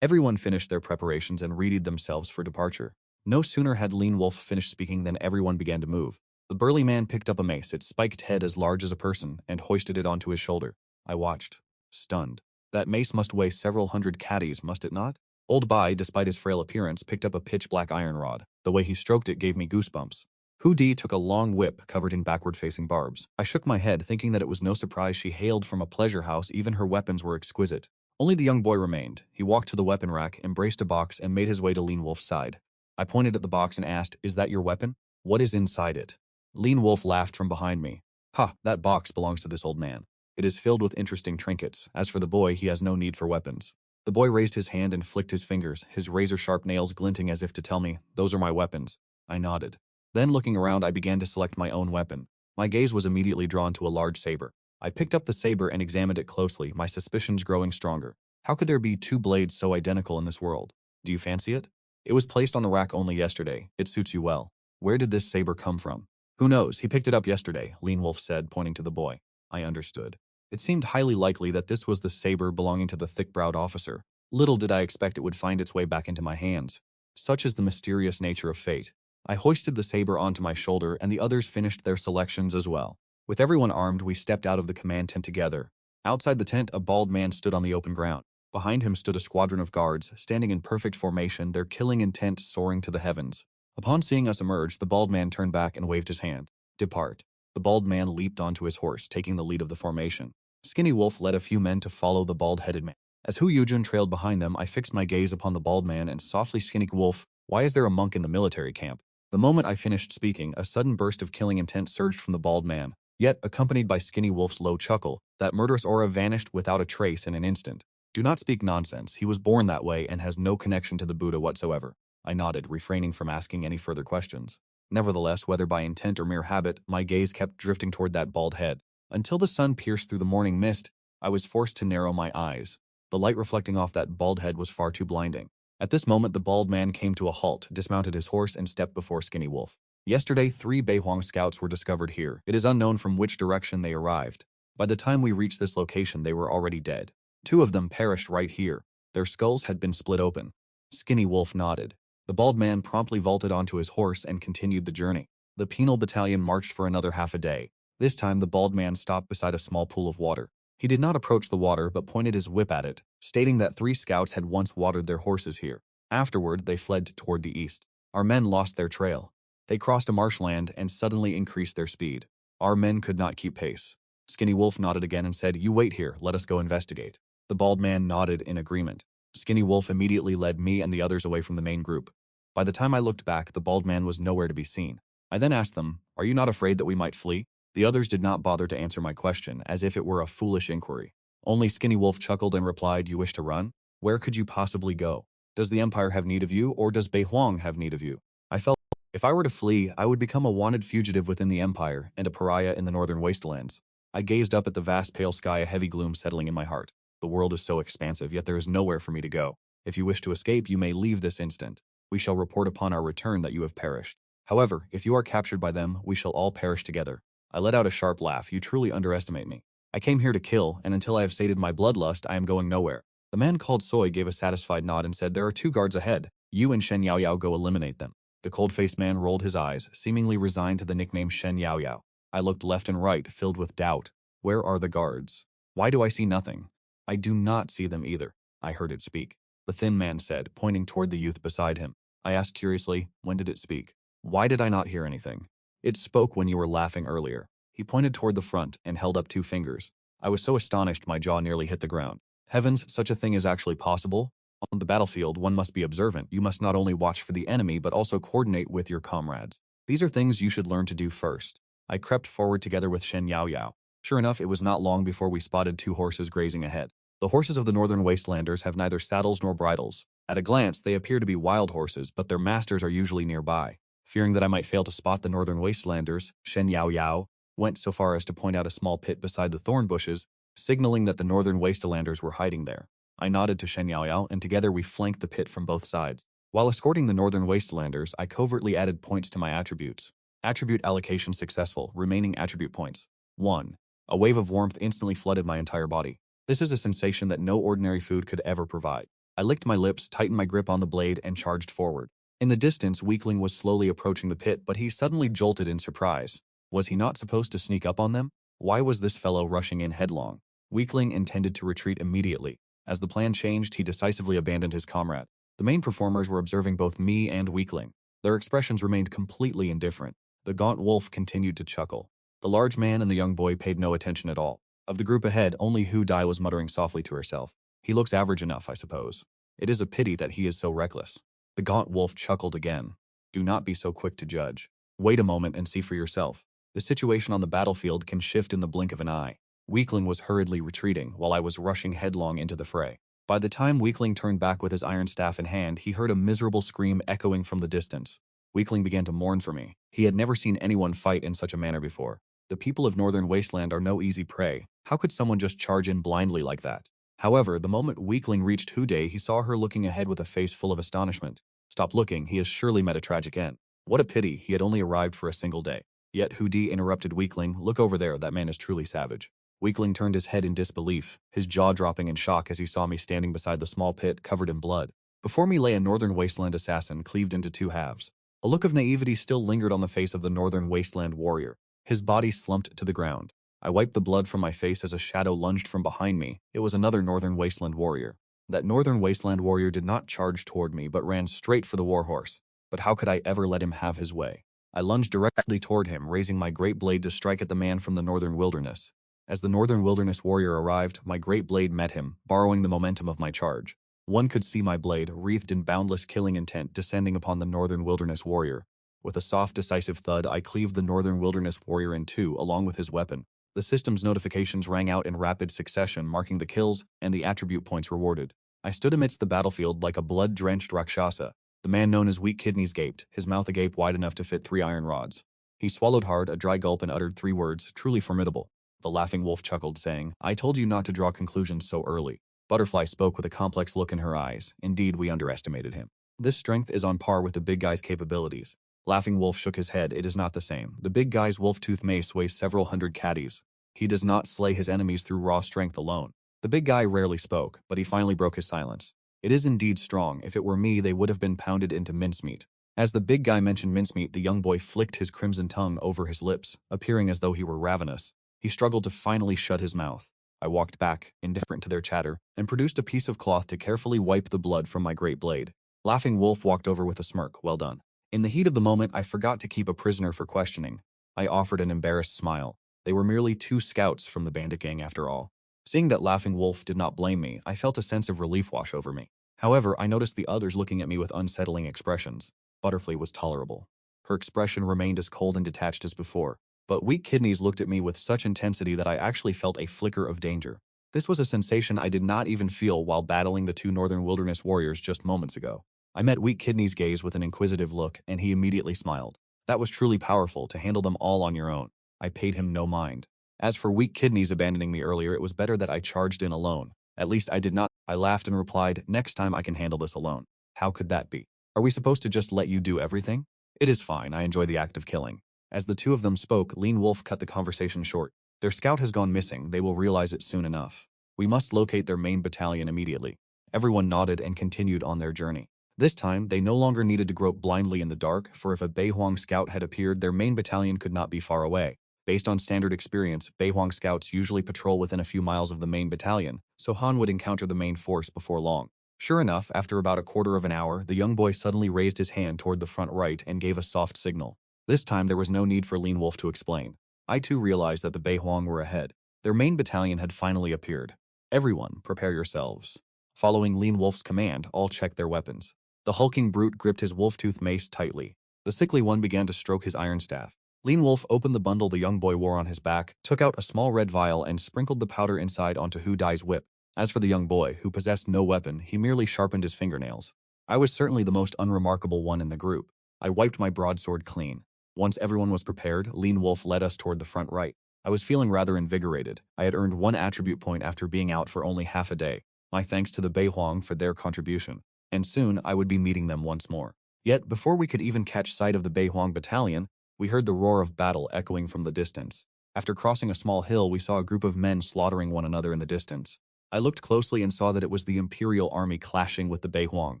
Everyone finished their preparations and readied themselves for departure. No sooner had Lean Wolf finished speaking than everyone began to move. The burly man picked up a mace, its spiked head as large as a person, and hoisted it onto his shoulder. I watched, stunned. That mace must weigh several hundred caddies, must it not? Old Bai, despite his frail appearance, picked up a pitch-black iron rod. The way he stroked it gave me goosebumps. Hu Di took a long whip covered in backward-facing barbs. I shook my head, thinking that it was no surprise she hailed from a pleasure house. Even her weapons were exquisite. Only the young boy remained. He walked to the weapon rack, embraced a box, and made his way to Lean Wolf's side. I pointed at the box and asked, is that your weapon? What is inside it? Lean Wolf laughed from behind me. Ha, that box belongs to this old man. It is filled with interesting trinkets. As for the boy, he has no need for weapons. The boy raised his hand and flicked his fingers, his razor-sharp nails glinting as if to tell me, those are my weapons. I nodded. Then looking around, I began to select my own weapon. My gaze was immediately drawn to a large saber. I picked up the saber and examined it closely, my suspicions growing stronger. How could there be 2 blades so identical in this world? Do you fancy it? It was placed on the rack only yesterday. It suits you well. Where did this saber come from? Who knows? He picked it up yesterday, Lean Wolf said, pointing to the boy. I understood. It seemed highly likely that this was the saber belonging to the thick-browed officer. Little did I expect it would find its way back into my hands. Such is the mysterious nature of fate. I hoisted the saber onto my shoulder, and the others finished their selections as well. With everyone armed, we stepped out of the command tent together. Outside the tent, a bald man stood on the open ground. Behind him stood a squadron of guards, standing in perfect formation, their killing intent soaring to the heavens. Upon seeing us emerge, the bald man turned back and waved his hand. Depart. The bald man leaped onto his horse, taking the lead of the formation. Skinny Wolf led a few men to follow the bald-headed man. As Hu Yujun trailed behind them, I fixed my gaze upon the bald man and softly Skinny Wolf, why is there a monk in the military camp? The moment I finished speaking, a sudden burst of killing intent surged from the bald man. Yet, accompanied by Skinny Wolf's low chuckle, that murderous aura vanished without a trace in an instant. Do not speak nonsense. He was born that way and has no connection to the Buddha whatsoever. I nodded, refraining from asking any further questions. Nevertheless, whether by intent or mere habit, my gaze kept drifting toward that bald head. Until the sun pierced through the morning mist, I was forced to narrow my eyes. The light reflecting off that bald head was far too blinding. At this moment, the bald man came to a halt, dismounted his horse, and stepped before Skinny Wolf. Yesterday, 3 Beihuang scouts were discovered here. It is unknown from which direction they arrived. By the time we reached this location, they were already dead. 2 of them perished right here. Their skulls had been split open. Skinny Wolf nodded. The bald man promptly vaulted onto his horse and continued the journey. The penal battalion marched for another half a day. This time, the bald man stopped beside a small pool of water. He did not approach the water, but pointed his whip at it, stating that 3 scouts had once watered their horses here. Afterward, they fled toward the east. Our men lost their trail. They crossed a marshland and suddenly increased their speed. Our men could not keep pace. Skinny Wolf nodded again and said, "You wait here, let us go investigate." The bald man nodded in agreement. Skinny Wolf immediately led me and the others away from the main group. By the time I looked back, the bald man was nowhere to be seen. I then asked them, "Are you not afraid that we might flee?" The others did not bother to answer my question, as if it were a foolish inquiry. Only Skinny Wolf chuckled and replied, "You wish to run? Where could you possibly go? Does the Empire have need of you, or does Beihuang have need of you?" I felt if I were to flee, I would become a wanted fugitive within the Empire and a pariah in the northern wastelands. I gazed up at the vast pale sky, a heavy gloom settling in my heart. The world is so expansive, yet there is nowhere for me to go. If you wish to escape, you may leave this instant. We shall report upon our return that you have perished. However, if you are captured by them, we shall all perish together." I let out a sharp laugh. "You truly underestimate me. I came here to kill, and until I have sated my bloodlust, I am going nowhere." The man called Soy gave a satisfied nod and said, "There are 2 guards ahead. You and Shen Yaoyao go eliminate them." The cold-faced man rolled his eyes, seemingly resigned to the nickname Shen Yaoyao. I looked left and right, filled with doubt. Where are the guards? Why do I see nothing? I do not see them either. I heard it speak. The thin man said, pointing toward the youth beside him. I asked curiously, when did it speak? Why did I not hear anything? It spoke when you were laughing earlier. He pointed toward the front and held up 2 fingers. I was so astonished my jaw nearly hit the ground. Heavens, such a thing is actually possible? On the battlefield, one must be observant. You must not only watch for the enemy, but also coordinate with your comrades. These are things you should learn to do first. I crept forward together with Shen Yaoyao. Sure enough, it was not long before we spotted 2 horses grazing ahead. The horses of the Northern Wastelanders have neither saddles nor bridles. At a glance, they appear to be wild horses, but their masters are usually nearby. Fearing that I might fail to spot the Northern Wastelanders, Shen Yaoyao went so far as to point out a small pit beside the thorn bushes, signaling that the Northern Wastelanders were hiding there. I nodded to Shen Yaoyao, and together we flanked the pit from both sides. While escorting the Northern Wastelanders, I covertly added points to my attributes. Attribute allocation successful. Remaining attribute points. 1. A wave of warmth instantly flooded my entire body. This is a sensation that no ordinary food could ever provide. I licked my lips, tightened my grip on the blade, and charged forward. In the distance, Weakling was slowly approaching the pit, but he suddenly jolted in surprise. Was he not supposed to sneak up on them? Why was this fellow rushing in headlong? Weakling intended to retreat immediately. As the plan changed, he decisively abandoned his comrade. The main performers were observing both me and Weakling. Their expressions remained completely indifferent. The gaunt wolf continued to chuckle. The large man and the young boy paid no attention at all. Of the group ahead, only Hu Dai was muttering softly to herself. He looks average enough, I suppose. It is a pity that he is so reckless. The gaunt wolf chuckled again. Do not be so quick to judge. Wait a moment and see for yourself. The situation on the battlefield can shift in the blink of an eye. Weakling was hurriedly retreating, while I was rushing headlong into the fray. By the time Weakling turned back with his iron staff in hand, he heard a miserable scream echoing from the distance. Weakling began to mourn for me. He had never seen anyone fight in such a manner before. The people of Northern Wasteland are no easy prey. How could someone just charge in blindly like that? However, the moment Weakling reached Hude, he saw her looking ahead with a face full of astonishment. Stop looking, he has surely met a tragic end. What a pity, he had only arrived for a single day. Yet Hude interrupted Weakling. Look over there, that man is truly savage. Weakling turned his head in disbelief, his jaw dropping in shock as he saw me standing beside the small pit covered in blood. Before me lay a Northern Wasteland assassin cleaved into 2 halves. A look of naivety still lingered on the face of the Northern Wasteland warrior. His body slumped to the ground. I wiped the blood from my face as a shadow lunged from behind me. It was another Northern Wasteland warrior. That Northern Wasteland warrior did not charge toward me, but ran straight for the warhorse. But how could I ever let him have his way? I lunged directly toward him, raising my great blade to strike at the man from the Northern Wilderness. As the Northern Wilderness warrior arrived, my great blade met him, borrowing the momentum of my charge. One could see my blade, wreathed in boundless killing intent, descending upon the Northern Wilderness warrior. With a soft, decisive thud, I cleaved the Northern Wilderness warrior in 2, along with his weapon. The system's notifications rang out in rapid succession, marking the kills and the attribute points rewarded. I stood amidst the battlefield like a blood-drenched Rakshasa. The man known as Weak Kidneys gaped, his mouth agape wide enough to fit 3 iron rods. He swallowed hard, a dry gulp, and uttered 3 words, truly formidable. The laughing wolf chuckled, saying, I told you not to draw conclusions so early. Butterfly spoke with a complex look in her eyes. Indeed, we underestimated him. This strength is on par with the big guy's capabilities. Laughing Wolf shook his head. It is not the same. The big guy's wolf-tooth mace weighs several hundred caddies. He does not slay his enemies through raw strength alone. The big guy rarely spoke, but he finally broke his silence. It is indeed strong. If it were me, they would have been pounded into mincemeat. As the big guy mentioned mincemeat, the young boy flicked his crimson tongue over his lips, appearing as though he were ravenous. He struggled to finally shut his mouth. I walked back, indifferent to their chatter, and produced a piece of cloth to carefully wipe the blood from my great blade. Laughing Wolf walked over with a smirk. Well done. In the heat of the moment, I forgot to keep a prisoner for questioning. I offered an embarrassed smile. They were merely 2 scouts from the bandit gang after all. Seeing that Laughing Wolf did not blame me, I felt a sense of relief wash over me. However, I noticed the others looking at me with unsettling expressions. Butterfly was tolerable. Her expression remained as cold and detached as before. But Weak Kidneys looked at me with such intensity that I actually felt a flicker of danger. This was a sensation I did not even feel while battling the 2 Northern Wilderness warriors just moments ago. I met Weak Kidneys' gaze with an inquisitive look, and he immediately smiled. That was truly powerful, to handle them all on your own. I paid him no mind. As for Weak Kidneys abandoning me earlier, it was better that I charged in alone. At least I did not. I laughed and replied, next time I can handle this alone. How could that be? Are we supposed to just let you do everything? It is fine, I enjoy the act of killing. As the two of them spoke, Lean Wolf cut the conversation short. Their scout has gone missing, they will realize it soon enough. We must locate their main battalion immediately. Everyone nodded and continued on their journey. This time, they no longer needed to grope blindly in the dark, for if a Beihuang scout had appeared, their main battalion could not be far away. Based on standard experience, Beihuang scouts usually patrol within a few miles of the main battalion, so Han would encounter the main force before long. Sure enough, after about a quarter of an hour, the young boy suddenly raised his hand toward the front right and gave a soft signal. This time there was no need for Lean Wolf to explain. I too realized that the Beihuang were ahead. Their main battalion had finally appeared. Everyone, prepare yourselves. Following Lean Wolf's command, all checked their weapons. The hulking brute gripped his wolf-tooth mace tightly. The sickly one began to stroke his iron staff. Lean Wolf opened the bundle the young boy wore on his back, took out a small red vial and sprinkled the powder inside onto Hu Dai's whip. As for the young boy, who possessed no weapon, he merely sharpened his fingernails. I was certainly the most unremarkable one in the group. I wiped my broadsword clean. Once everyone was prepared, Lean Wolf led us toward the front right. I was feeling rather invigorated. I had earned 1 attribute point after being out for only half a day. My thanks to the Beihuang for their contribution. And soon I would be meeting them once more. Yet, before we could even catch sight of the Beihuang battalion, we heard the roar of battle echoing from the distance. After crossing a small hill, we saw a group of men slaughtering one another in the distance. I looked closely and saw that it was the Imperial Army clashing with the Beihuang.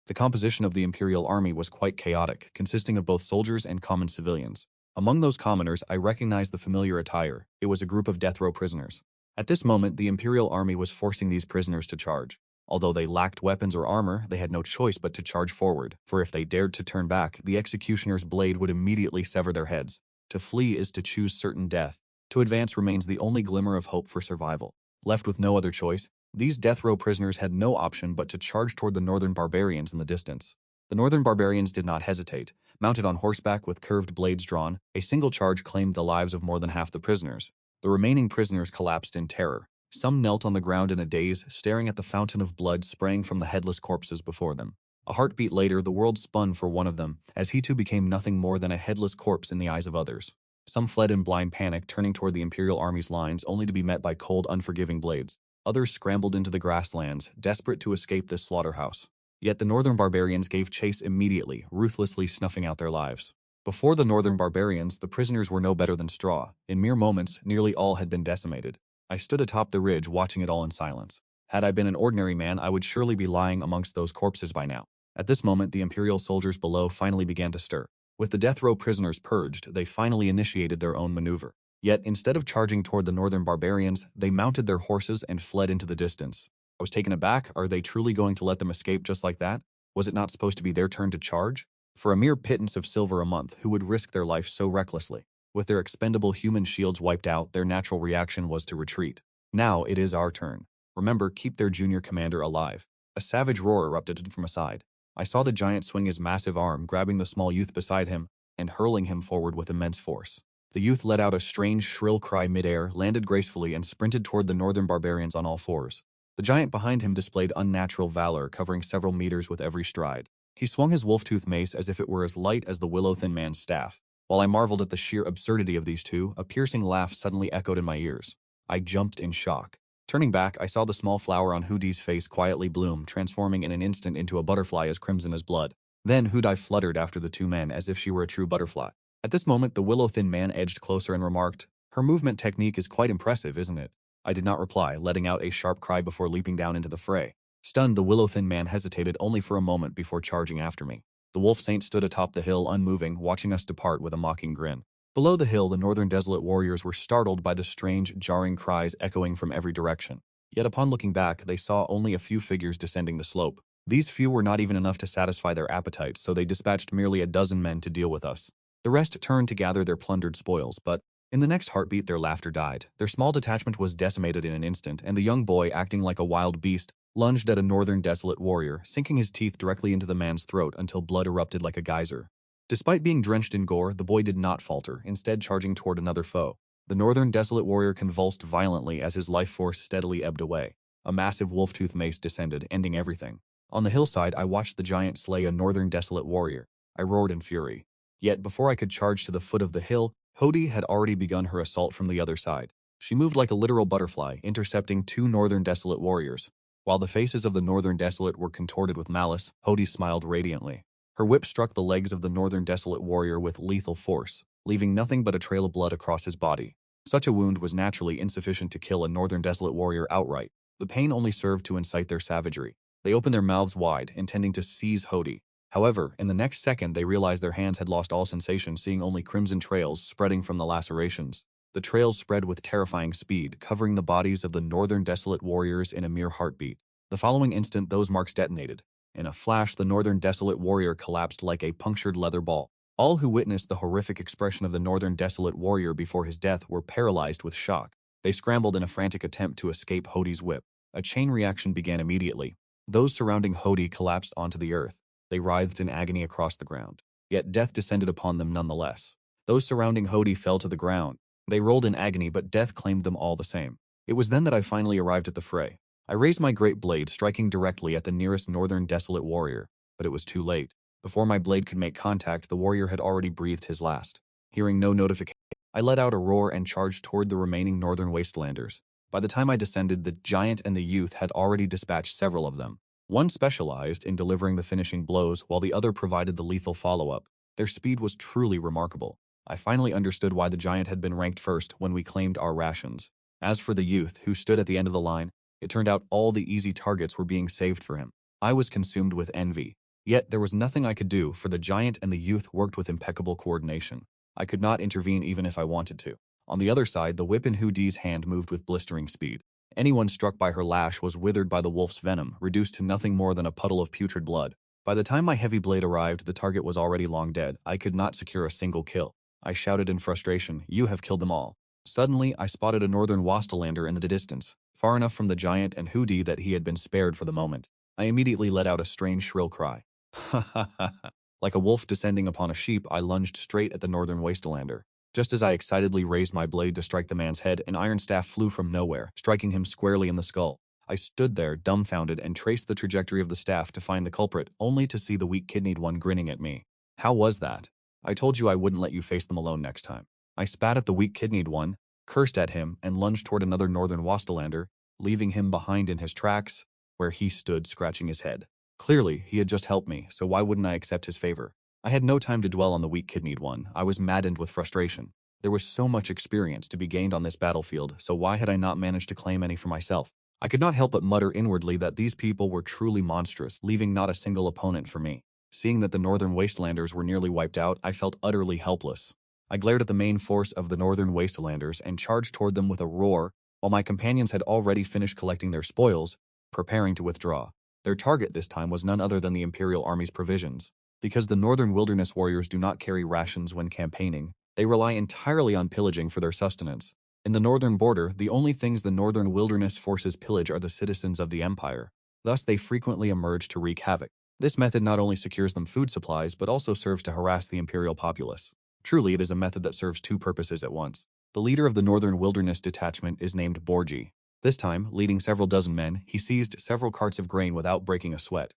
The composition of the Imperial Army was quite chaotic, consisting of both soldiers and common civilians. Among those commoners, I recognized the familiar attire. It was a group of death row prisoners. At this moment, the Imperial Army was forcing these prisoners to charge. Although they lacked weapons or armor, they had no choice but to charge forward, for if they dared to turn back, the executioner's blade would immediately sever their heads. To flee is to choose certain death. To advance remains the only glimmer of hope for survival. Left with no other choice, these death row prisoners had no option but to charge toward the Northern barbarians in the distance. The Northern barbarians did not hesitate. Mounted on horseback with curved blades drawn, a single charge claimed the lives of more than half the prisoners. The remaining prisoners collapsed in terror. Some knelt on the ground in a daze, staring at the fountain of blood spraying from the headless corpses before them. A heartbeat later, the world spun for one of them, as he too became nothing more than a headless corpse in the eyes of others. Some fled in blind panic, turning toward the Imperial Army's lines, only to be met by cold, unforgiving blades. Others scrambled into the grasslands, desperate to escape this slaughterhouse. Yet the Northern barbarians gave chase immediately, ruthlessly snuffing out their lives. Before the Northern barbarians, the prisoners were no better than straw. In mere moments, nearly all had been decimated. I stood atop the ridge, watching it all in silence. Had I been an ordinary man, I would surely be lying amongst those corpses by now. At this moment, the Imperial soldiers below finally began to stir. With the death row prisoners purged, they finally initiated their own maneuver. Yet, instead of charging toward the Northern barbarians, they mounted their horses and fled into the distance. I was taken aback. Are they truly going to let them escape just like that? Was it not supposed to be their turn to charge? For a mere pittance of silver a month, who would risk their life so recklessly? With their expendable human shields wiped out, their natural reaction was to retreat. Now it is our turn. Remember, keep their junior commander alive. A savage roar erupted from a side. I saw the giant swing his massive arm, grabbing the small youth beside him and hurling him forward with immense force. The youth let out a strange, shrill cry midair, landed gracefully, and sprinted toward the Northern barbarians on all fours. The giant behind him displayed unnatural valor, covering several meters with every stride. He swung his wolf-tooth mace as if it were as light as the willow-thin man's staff. While I marveled at the sheer absurdity of these two, a piercing laugh suddenly echoed in my ears. I jumped in shock. Turning back, I saw the small flower on Hudi's face quietly bloom, transforming in an instant into a butterfly as crimson as blood. Then Hudai fluttered after the two men as if she were a true butterfly. At this moment, the willow-thin man edged closer and remarked, "Her movement technique is quite impressive, isn't it?" I did not reply, letting out a sharp cry before leaping down into the fray. Stunned, the willow-thin man hesitated only for a moment before charging after me. The wolf saint stood atop the hill, unmoving, watching us depart with a mocking grin. Below the hill, the Northern Desolate warriors were startled by the strange, jarring cries echoing from every direction. Yet upon looking back, they saw only a few figures descending the slope. These few were not even enough to satisfy their appetites, so they dispatched merely a dozen men to deal with us. The rest turned to gather their plundered spoils, but in the next heartbeat their laughter died. Their small detachment was decimated in an instant, and the young boy, acting like a wild beast, lunged at a Northern Desolate warrior, sinking his teeth directly into the man's throat until blood erupted like a geyser. Despite being drenched in gore, the boy did not falter, instead charging toward another foe. The Northern Desolate warrior convulsed violently as his life force steadily ebbed away. A massive wolf-tooth mace descended, ending everything. On the hillside, I watched the giant slay a Northern Desolate warrior. I roared in fury. Yet before I could charge to the foot of the hill, Hodi had already begun her assault from the other side. She moved like a literal butterfly, intercepting two Northern Desolate warriors. While the faces of the Northern Desolate were contorted with malice, Hody smiled radiantly. Her whip struck the legs of the Northern Desolate warrior with lethal force, leaving nothing but a trail of blood across his body. Such a wound was naturally insufficient to kill a Northern Desolate warrior outright. The pain only served to incite their savagery. They opened their mouths wide, intending to seize Hody. However, in the next second they realized their hands had lost all sensation, seeing only crimson trails spreading from the lacerations. The trails spread with terrifying speed, covering the bodies of the Northern Desolate warriors in a mere heartbeat. The following instant, those marks detonated. In a flash, the Northern Desolate warrior collapsed like a punctured leather ball. All who witnessed the horrific expression of the Northern Desolate warrior before his death were paralyzed with shock. They scrambled in a frantic attempt to escape Hody's whip. A chain reaction began immediately. Those surrounding Hody collapsed onto the earth. They writhed in agony across the ground. Yet death descended upon them nonetheless. Those surrounding Hody fell to the ground. They rolled in agony, but death claimed them all the same. It was then that I finally arrived at the fray. I raised my great blade, striking directly at the nearest Northern Desolate warrior, but it was too late. Before my blade could make contact, the warrior had already breathed his last. Hearing no notification, I let out a roar and charged toward the remaining Northern Wastelanders. By the time I descended, the giant and the youth had already dispatched several of them. One specialized in delivering the finishing blows, while the other provided the lethal follow-up. Their speed was truly remarkable. I finally understood why the giant had been ranked first when we claimed our rations. As for the youth, who stood at the end of the line, it turned out all the easy targets were being saved for him. I was consumed with envy. Yet there was nothing I could do, for the giant and the youth worked with impeccable coordination. I could not intervene even if I wanted to. On the other side, the whip in Hody's hand moved with blistering speed. Anyone struck by her lash was withered by the wolf's venom, reduced to nothing more than a puddle of putrid blood. By the time my heavy blade arrived, the target was already long dead. I could not secure a single kill. I shouted in frustration, "You have killed them all." Suddenly, I spotted a Northern Wastelander in the distance, far enough from the giant and Hody that he had been spared for the moment. I immediately let out a strange shrill cry. Ha ha ha ha. Like a wolf descending upon a sheep, I lunged straight at the Northern Wastelander. Just as I excitedly raised my blade to strike the man's head, an iron staff flew from nowhere, striking him squarely in the skull. I stood there, dumbfounded, and traced the trajectory of the staff to find the culprit, only to see the weak-kidneyed one grinning at me. How was that? I told you I wouldn't let you face them alone next time. I spat at the weak-kidneyed one, cursed at him, and lunged toward another Northern Wastelander, leaving him behind in his tracks, where he stood scratching his head. Clearly, he had just helped me, so why wouldn't I accept his favor? I had no time to dwell on the weak-kidneyed one. I was maddened with frustration. There was so much experience to be gained on this battlefield, so why had I not managed to claim any for myself? I could not help but mutter inwardly that these people were truly monstrous, leaving not a single opponent for me. Seeing that the Northern Wastelanders were nearly wiped out, I felt utterly helpless. I glared at the main force of the Northern Wastelanders and charged toward them with a roar, while my companions had already finished collecting their spoils, preparing to withdraw. Their target this time was none other than the Imperial Army's provisions. Because the Northern Wilderness warriors do not carry rations when campaigning, they rely entirely on pillaging for their sustenance. In the northern border, the only things the Northern Wilderness forces pillage are the citizens of the Empire. Thus, they frequently emerge to wreak havoc. This method not only secures them food supplies, but also serves to harass the Imperial populace. Truly, it is a method that serves two purposes at once. The leader of the Northern Wilderness detachment is named Borgi. This time, leading several dozen men, he seized several carts of grain without breaking a sweat.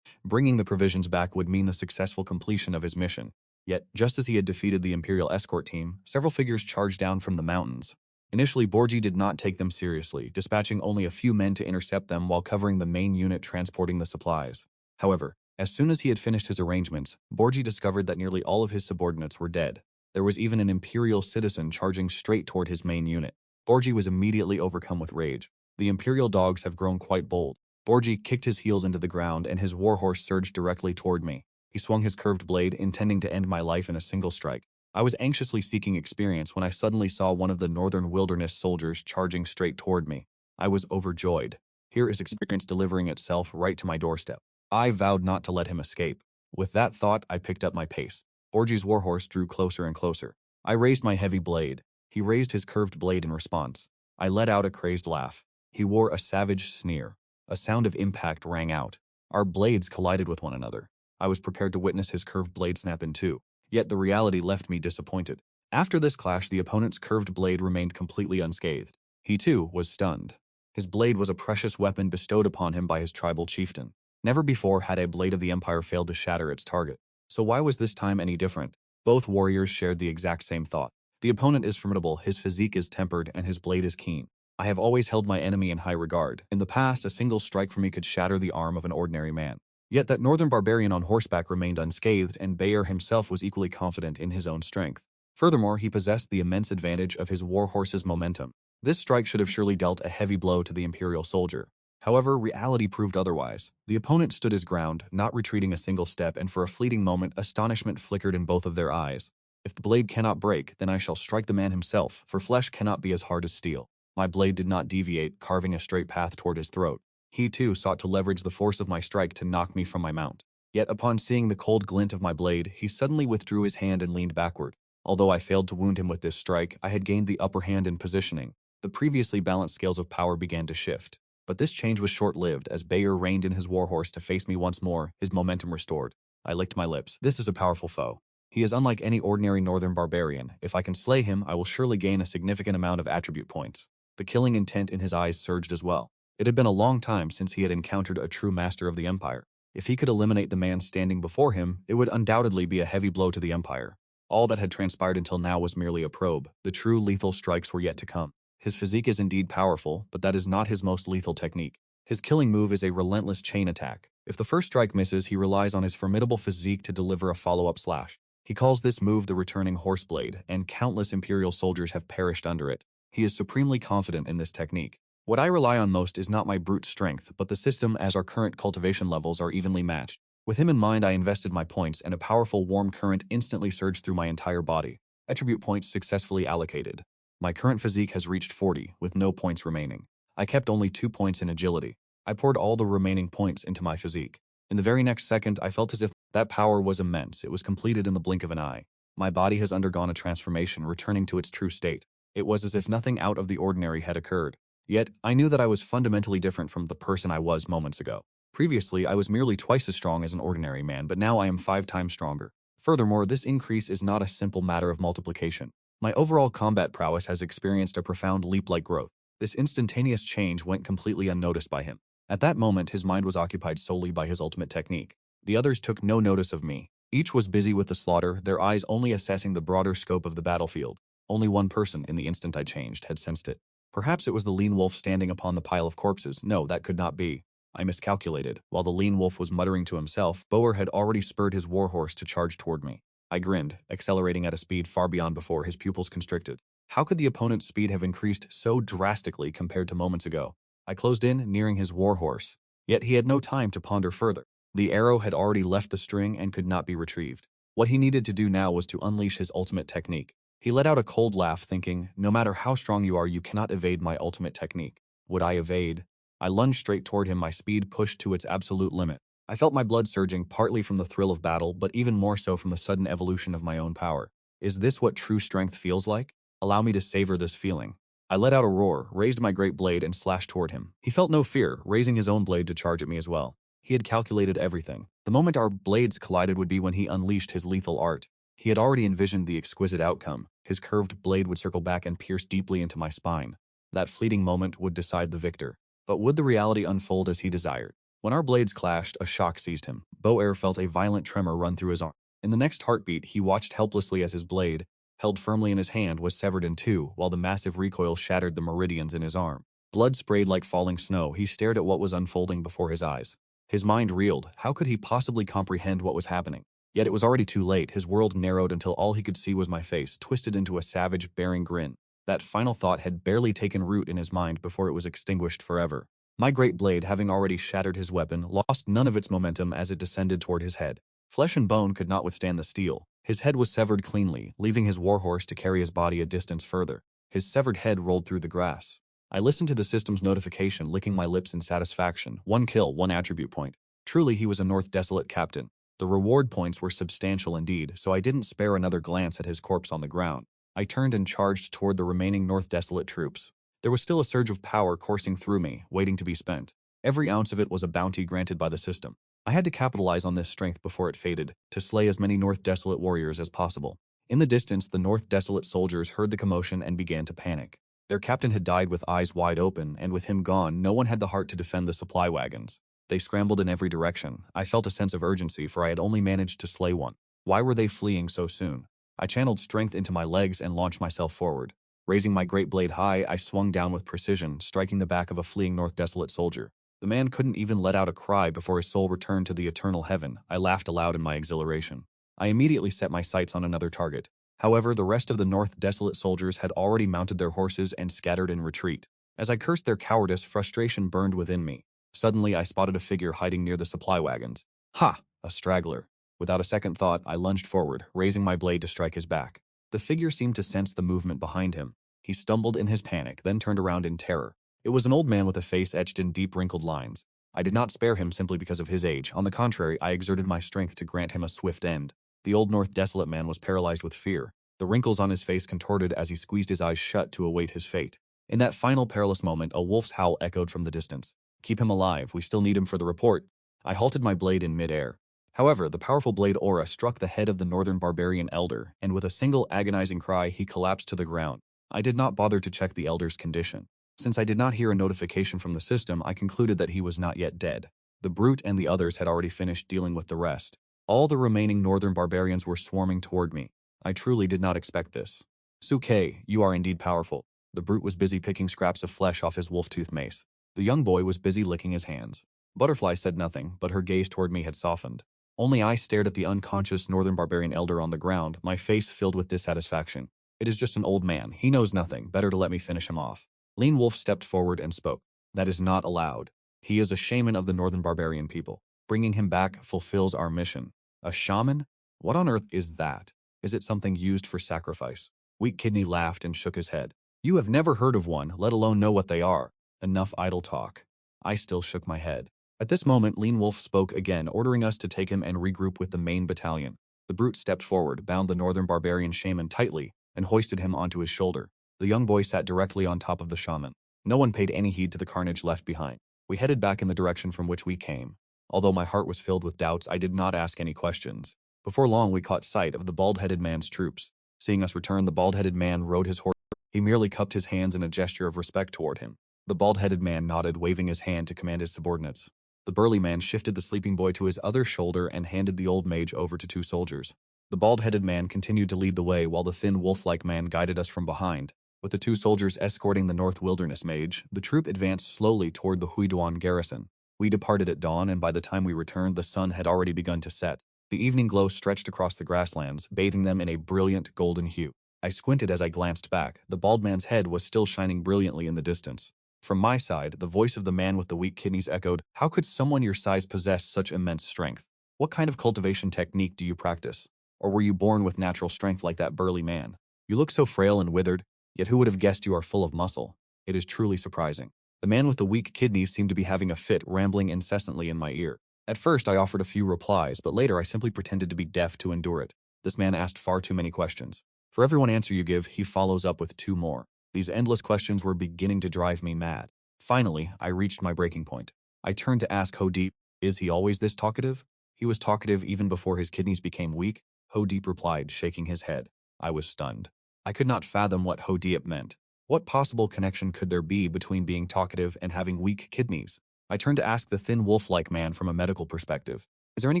Bringing the provisions back would mean the successful completion of his mission. Yet, just as he had defeated the Imperial escort team, several figures charged down from the mountains. Initially, Borgi did not take them seriously, dispatching only a few men to intercept them while covering the main unit transporting the supplies. However, as soon as he had finished his arrangements, Borgi discovered that nearly all of his subordinates were dead. There was even an Imperial citizen charging straight toward his main unit. Borgi was immediately overcome with rage. The Imperial dogs have grown quite bold. Borgi kicked his heels into the ground and his warhorse surged directly toward me. He swung his curved blade, intending to end my life in a single strike. I was anxiously seeking experience when I suddenly saw one of the Northern Wilderness soldiers charging straight toward me. I was overjoyed. Here is experience delivering itself right to my doorstep. I vowed not to let him escape. With that thought, I picked up my pace. Borgi's warhorse drew closer and closer. I raised my heavy blade. He raised his curved blade in response. I let out a crazed laugh. He wore a savage sneer. A sound of impact rang out. Our blades collided with one another. I was prepared to witness his curved blade snap in two. Yet the reality left me disappointed. After this clash, the opponent's curved blade remained completely unscathed. He too was stunned. His blade was a precious weapon bestowed upon him by his tribal chieftain. Never before had a blade of the Empire failed to shatter its target. So why was this time any different? Both warriors shared the exact same thought. The opponent is formidable, his physique is tempered, and his blade is keen. I have always held my enemy in high regard. In the past, a single strike from me could shatter the arm of an ordinary man. Yet that northern barbarian on horseback remained unscathed, and Bayer himself was equally confident in his own strength. Furthermore, he possessed the immense advantage of his warhorse's momentum. This strike should have surely dealt a heavy blow to the Imperial soldier. However, reality proved otherwise. The opponent stood his ground, not retreating a single step, and for a fleeting moment, astonishment flickered in both of their eyes. If the blade cannot break, then I shall strike the man himself, for flesh cannot be as hard as steel. My blade did not deviate, carving a straight path toward his throat. He too sought to leverage the force of my strike to knock me from my mount. Yet upon seeing the cold glint of my blade, he suddenly withdrew his hand and leaned backward. Although I failed to wound him with this strike, I had gained the upper hand in positioning. The previously balanced scales of power began to shift. But this change was short-lived as Bayer reined in his warhorse to face me once more, his momentum restored. I licked my lips. This is a powerful foe. He is unlike any ordinary northern barbarian. If I can slay him, I will surely gain a significant amount of attribute points. The killing intent in his eyes surged as well. It had been a long time since he had encountered a true master of the Empire. If he could eliminate the man standing before him, it would undoubtedly be a heavy blow to the Empire. All that had transpired until now was merely a probe. The true lethal strikes were yet to come. His physique is indeed powerful, but that is not his most lethal technique. His killing move is a relentless chain attack. If the first strike misses, he relies on his formidable physique to deliver a follow-up slash. He calls this move the returning horseblade, and countless Imperial soldiers have perished under it. He is supremely confident in this technique. What I rely on most is not my brute strength, but the system, as our current cultivation levels are evenly matched. With him in mind, I invested my points, and a powerful warm current instantly surged through my entire body. Attribute points successfully allocated. My current physique has reached 40, with no points remaining. I kept only 2 points in agility. I poured all the remaining points into my physique. In the very next second, I felt as if that power was immense. It was completed in the blink of an eye. My body has undergone a transformation, returning to its true state. It was as if nothing out of the ordinary had occurred. Yet, I knew that I was fundamentally different from the person I was moments ago. Previously, I was merely twice as strong as an ordinary man, but now I am 5 times stronger. Furthermore, this increase is not a simple matter of multiplication. My overall combat prowess has experienced a profound leap-like growth. This instantaneous change went completely unnoticed by him. At that moment, his mind was occupied solely by his ultimate technique. The others took no notice of me. Each was busy with the slaughter, their eyes only assessing the broader scope of the battlefield. Only one person, in the instant I changed, had sensed it. Perhaps it was the lean wolf standing upon the pile of corpses. No, that could not be. I miscalculated. While the lean wolf was muttering to himself, Boer had already spurred his warhorse to charge toward me. I grinned, accelerating at a speed far beyond before, his pupils constricted. How could the opponent's speed have increased so drastically compared to moments ago? I closed in, nearing his warhorse. Yet he had no time to ponder further. The arrow had already left the string and could not be retrieved. What he needed to do now was to unleash his ultimate technique. He let out a cold laugh, thinking, no matter how strong you are, you cannot evade my ultimate technique. Would I evade? I lunged straight toward him, my speed pushed to its absolute limit. I felt my blood surging, partly from the thrill of battle, but even more so from the sudden evolution of my own power. Is this what true strength feels like? Allow me to savor this feeling. I let out a roar, raised my great blade, and slashed toward him. He felt no fear, raising his own blade to charge at me as well. He had calculated everything. The moment our blades collided would be when he unleashed his lethal art. He had already envisioned the exquisite outcome. His curved blade would circle back and pierce deeply into my spine. That fleeting moment would decide the victor. But would the reality unfold as he desired? When our blades clashed, a shock seized him. Boer felt a violent tremor run through his arm. In the next heartbeat, he watched helplessly as his blade, held firmly in his hand, was severed in two, while the massive recoil shattered the meridians in his arm. Blood sprayed like falling snow. He stared at what was unfolding before his eyes. His mind reeled. How could he possibly comprehend what was happening? Yet it was already too late. His world narrowed until all he could see was my face, twisted into a savage, bearing grin. That final thought had barely taken root in his mind before it was extinguished forever. My great blade, having already shattered his weapon, lost none of its momentum as it descended toward his head. Flesh and bone could not withstand the steel. His head was severed cleanly, leaving his warhorse to carry his body a distance further. His severed head rolled through the grass. I listened to the system's notification, licking my lips in satisfaction. 1 kill, 1 attribute point. Truly, he was a North Desolate captain. The reward points were substantial indeed, so I didn't spare another glance at his corpse on the ground. I turned and charged toward the remaining North Desolate troops. There was still a surge of power coursing through me, waiting to be spent. Every ounce of it was a bounty granted by the system. I had to capitalize on this strength before it faded, to slay as many North Desolate warriors as possible. In the distance, the North Desolate soldiers heard the commotion and began to panic. Their captain had died with eyes wide open, and with him gone, no one had the heart to defend the supply wagons. They scrambled in every direction. I felt a sense of urgency, for I had only managed to slay one. Why were they fleeing so soon? I channeled strength into my legs and launched myself forward. Raising my great blade high, I swung down with precision, striking the back of a fleeing North Desolate soldier. The man couldn't even let out a cry before his soul returned to the eternal heaven. I laughed aloud in my exhilaration. I immediately set my sights on another target. However, the rest of the North Desolate soldiers had already mounted their horses and scattered in retreat. As I cursed their cowardice, frustration burned within me. Suddenly, I spotted a figure hiding near the supply wagons. Ha! A straggler. Without a second thought, I lunged forward, raising my blade to strike his back. The figure seemed to sense the movement behind him. He stumbled in his panic, then turned around in terror. It was an old man with a face etched in deep wrinkled lines. I did not spare him simply because of his age. On the contrary, I exerted my strength to grant him a swift end. The old North Desolate man was paralyzed with fear. The wrinkles on his face contorted as he squeezed his eyes shut to await his fate. In that final perilous moment, a wolf's howl echoed from the distance. Keep him alive, we still need him for the report. I halted my blade in midair. However, the powerful blade aura struck the head of the northern barbarian elder, and with a single agonizing cry, he collapsed to the ground. I did not bother to check the elder's condition. Since I did not hear a notification from the system, I concluded that he was not yet dead. The brute and the others had already finished dealing with the rest. All the remaining northern barbarians were swarming toward me. I truly did not expect this. Suke, you are indeed powerful. The brute was busy picking scraps of flesh off his wolf-tooth mace. The young boy was busy licking his hands. Butterfly said nothing, but her gaze toward me had softened. Only I stared at the unconscious northern barbarian elder on the ground, my face filled with dissatisfaction. It is just an old man. He knows nothing. Better to let me finish him off. Lean Wolf stepped forward and spoke. That is not allowed. He is a shaman of the northern barbarian people. Bringing him back fulfills our mission. A shaman? What on earth is that? Is it something used for sacrifice? Weak Kidney laughed and shook his head. You have never heard of one, let alone know what they are. Enough idle talk. I still shook my head. At this moment, Lean Wolf spoke again, ordering us to take him and regroup with the main battalion. The brute stepped forward, bound the northern barbarian shaman tightly, and hoisted him onto his shoulder. The young boy sat directly on top of the shaman. No one paid any heed to the carnage left behind. We headed back in the direction from which we came. Although my heart was filled with doubts, I did not ask any questions. Before long, we caught sight of the bald-headed man's troops. Seeing us return, the bald-headed man rode his horse. He merely cupped his hands in a gesture of respect toward him. The bald-headed man nodded, waving his hand to command his subordinates. The burly man shifted the sleeping boy to his other shoulder and handed the old mage over to two soldiers. The bald-headed man continued to lead the way while the thin wolf-like man guided us from behind. With the two soldiers escorting the North Wilderness mage, the troop advanced slowly toward the Huyong garrison. We departed at dawn, and by the time we returned, the sun had already begun to set. The evening glow stretched across the grasslands, bathing them in a brilliant golden hue. I squinted as I glanced back. The bald man's head was still shining brilliantly in the distance. From my side, the voice of the man with the weak kidneys echoed, "How could someone your size possess such immense strength? What kind of cultivation technique do you practice? Or were you born with natural strength like that burly man? You look so frail and withered, yet who would have guessed you are full of muscle? It is truly surprising." The man with the weak kidneys seemed to be having a fit, rambling incessantly in my ear. At first, I offered a few replies, but later I simply pretended to be deaf to endure it. This man asked far too many questions. For every one answer you give, he follows up with two more. These endless questions were beginning to drive me mad. Finally, I reached my breaking point. I turned to ask Ho-Deep, "Is he always this talkative?" "He was talkative even before his kidneys became weak," Ho-Deep replied, shaking his head. I was stunned. I could not fathom what Ho-Deep meant. What possible connection could there be between being talkative and having weak kidneys? I turned to ask the thin wolf-like man from a medical perspective. Is there any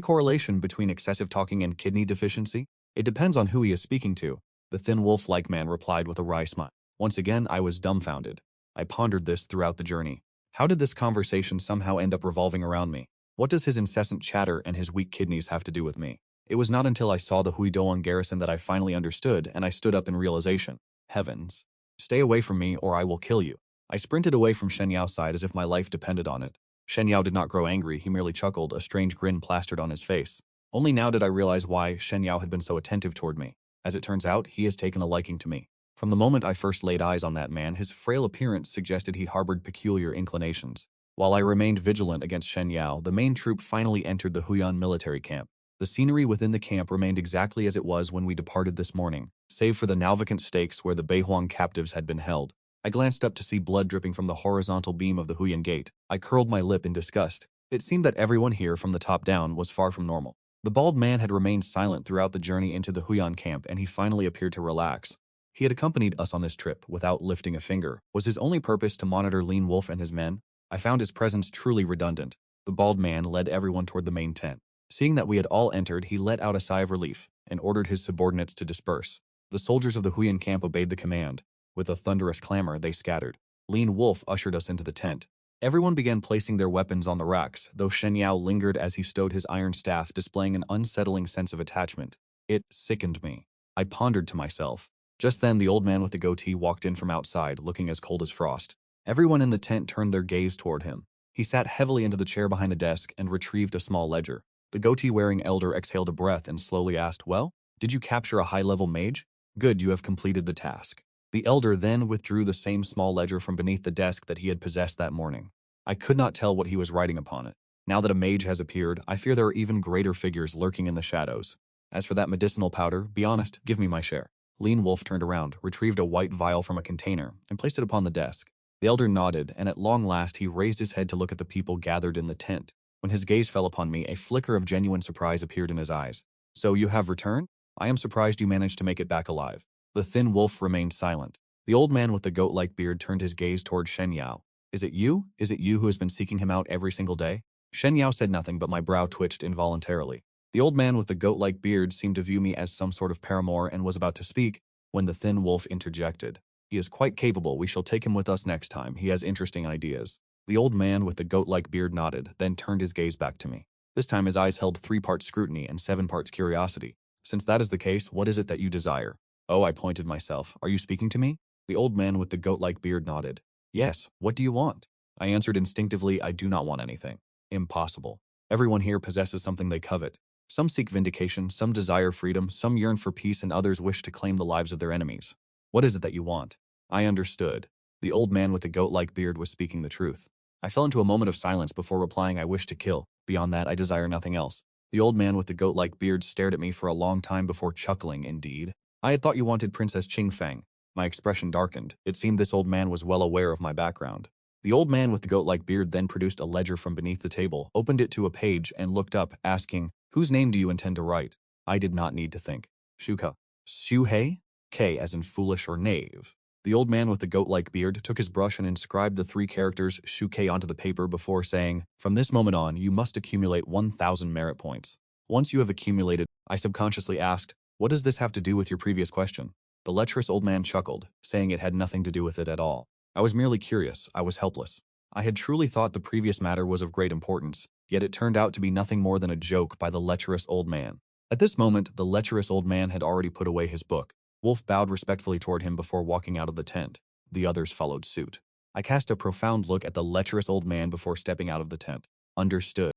correlation between excessive talking and kidney deficiency? It depends on who he is speaking to. The thin wolf-like man replied with a wry smile. Once again, I was dumbfounded. I pondered this throughout the journey. How did this conversation somehow end up revolving around me? What does his incessant chatter and his weak kidneys have to do with me? It was not until I saw the Huyong garrison that I finally understood, and I stood up in realization. Heavens. Stay away from me or I will kill you. I sprinted away from Shen Yao's side as if my life depended on it. Shen Yao did not grow angry, he merely chuckled, a strange grin plastered on his face. Only now did I realize why Shen Yao had been so attentive toward me. As it turns out, he has taken a liking to me. From the moment I first laid eyes on that man, his frail appearance suggested he harbored peculiar inclinations. While I remained vigilant against Shen Yao, the main troop finally entered the Huyong military camp. The scenery within the camp remained exactly as it was when we departed this morning, save for the now vacant stakes where the Beihuang captives had been held. I glanced up to see blood dripping from the horizontal beam of the Huyong gate. I curled my lip in disgust. It seemed that everyone here, from the top down, was far from normal. The bald man had remained silent throughout the journey into the Huyong camp, and he finally appeared to relax. He had accompanied us on this trip without lifting a finger. Was his only purpose to monitor Lean Wolf and his men? I found his presence truly redundant. The bald man led everyone toward the main tent. Seeing that we had all entered, he let out a sigh of relief and ordered his subordinates to disperse. The soldiers of the Huyong camp obeyed the command. With a thunderous clamor, they scattered. Lean Wolf ushered us into the tent. Everyone began placing their weapons on the racks, though Shen Yao lingered as he stowed his iron staff, displaying an unsettling sense of attachment. It sickened me. I pondered to myself. Just then, the old man with the goatee walked in from outside, looking as cold as frost. Everyone in the tent turned their gaze toward him. He sat heavily into the chair behind the desk and retrieved a small ledger. The goatee-wearing elder exhaled a breath and slowly asked, "Well, did you capture a high-level mage? Good, you have completed the task." The elder then withdrew the same small ledger from beneath the desk that he had possessed that morning. I could not tell what he was writing upon it. Now that a mage has appeared, I fear there are even greater figures lurking in the shadows. As for that medicinal powder, be honest, give me my share. Lean Wolf turned around, retrieved a white vial from a container, and placed it upon the desk. The elder nodded, and at long last he raised his head to look at the people gathered in the tent. When his gaze fell upon me, a flicker of genuine surprise appeared in his eyes. "So you have returned? I am surprised you managed to make it back alive." The thin wolf remained silent. The old man with the goat-like beard turned his gaze toward Shen Yao. Is it you? Is it you who has been seeking him out every single day?" Shen Yao said nothing, but my brow twitched involuntarily. The old man with the goat-like beard seemed to view me as some sort of paramour and was about to speak when the thin wolf interjected. "He is quite capable. We shall take him with us next time. He has interesting ideas." The old man with the goat-like beard nodded, then turned his gaze back to me. This time his eyes held 3 parts scrutiny and 7 parts curiosity. "Since that is the case, what is it that you desire?" "Oh," I pointed myself. "Are you speaking to me?" The old man with the goat-like beard nodded. "Yes, what do you want?" I answered instinctively, "I do not want anything." Impossible. Everyone here possesses something they covet. Some seek vindication, some desire freedom, some yearn for peace, and others wish to claim the lives of their enemies. What is it that you want? I understood. The old man with the goat-like beard was speaking the truth. I fell into a moment of silence before replying, "I wish to kill. Beyond that, I desire nothing else." The old man with the goat-like beard stared at me for a long time before chuckling, "Indeed. I had thought you wanted Princess Qing Feng." My expression darkened. It seemed this old man was well aware of my background. The old man with the goat-like beard then produced a ledger from beneath the table, opened it to a page, and looked up, asking, "Whose name do you intend to write?" I did not need to think. "Shuka." "Shuhei?" K as in foolish or knave. The old man with the goat-like beard took his brush and inscribed the 3 characters Shuke onto the paper before saying, "From this moment on, you must accumulate 1,000 merit points. Once you have accumulated," I subconsciously asked, "What does this have to do with your previous question?" The lecherous old man chuckled, saying it had nothing to do with it at all. I was merely curious. I was helpless. I had truly thought the previous matter was of great importance, yet it turned out to be nothing more than a joke by the lecherous old man. At this moment, the lecherous old man had already put away his book. Wolf bowed respectfully toward him before walking out of the tent. The others followed suit. I cast a profound look at the lecherous old man before stepping out of the tent. Understood.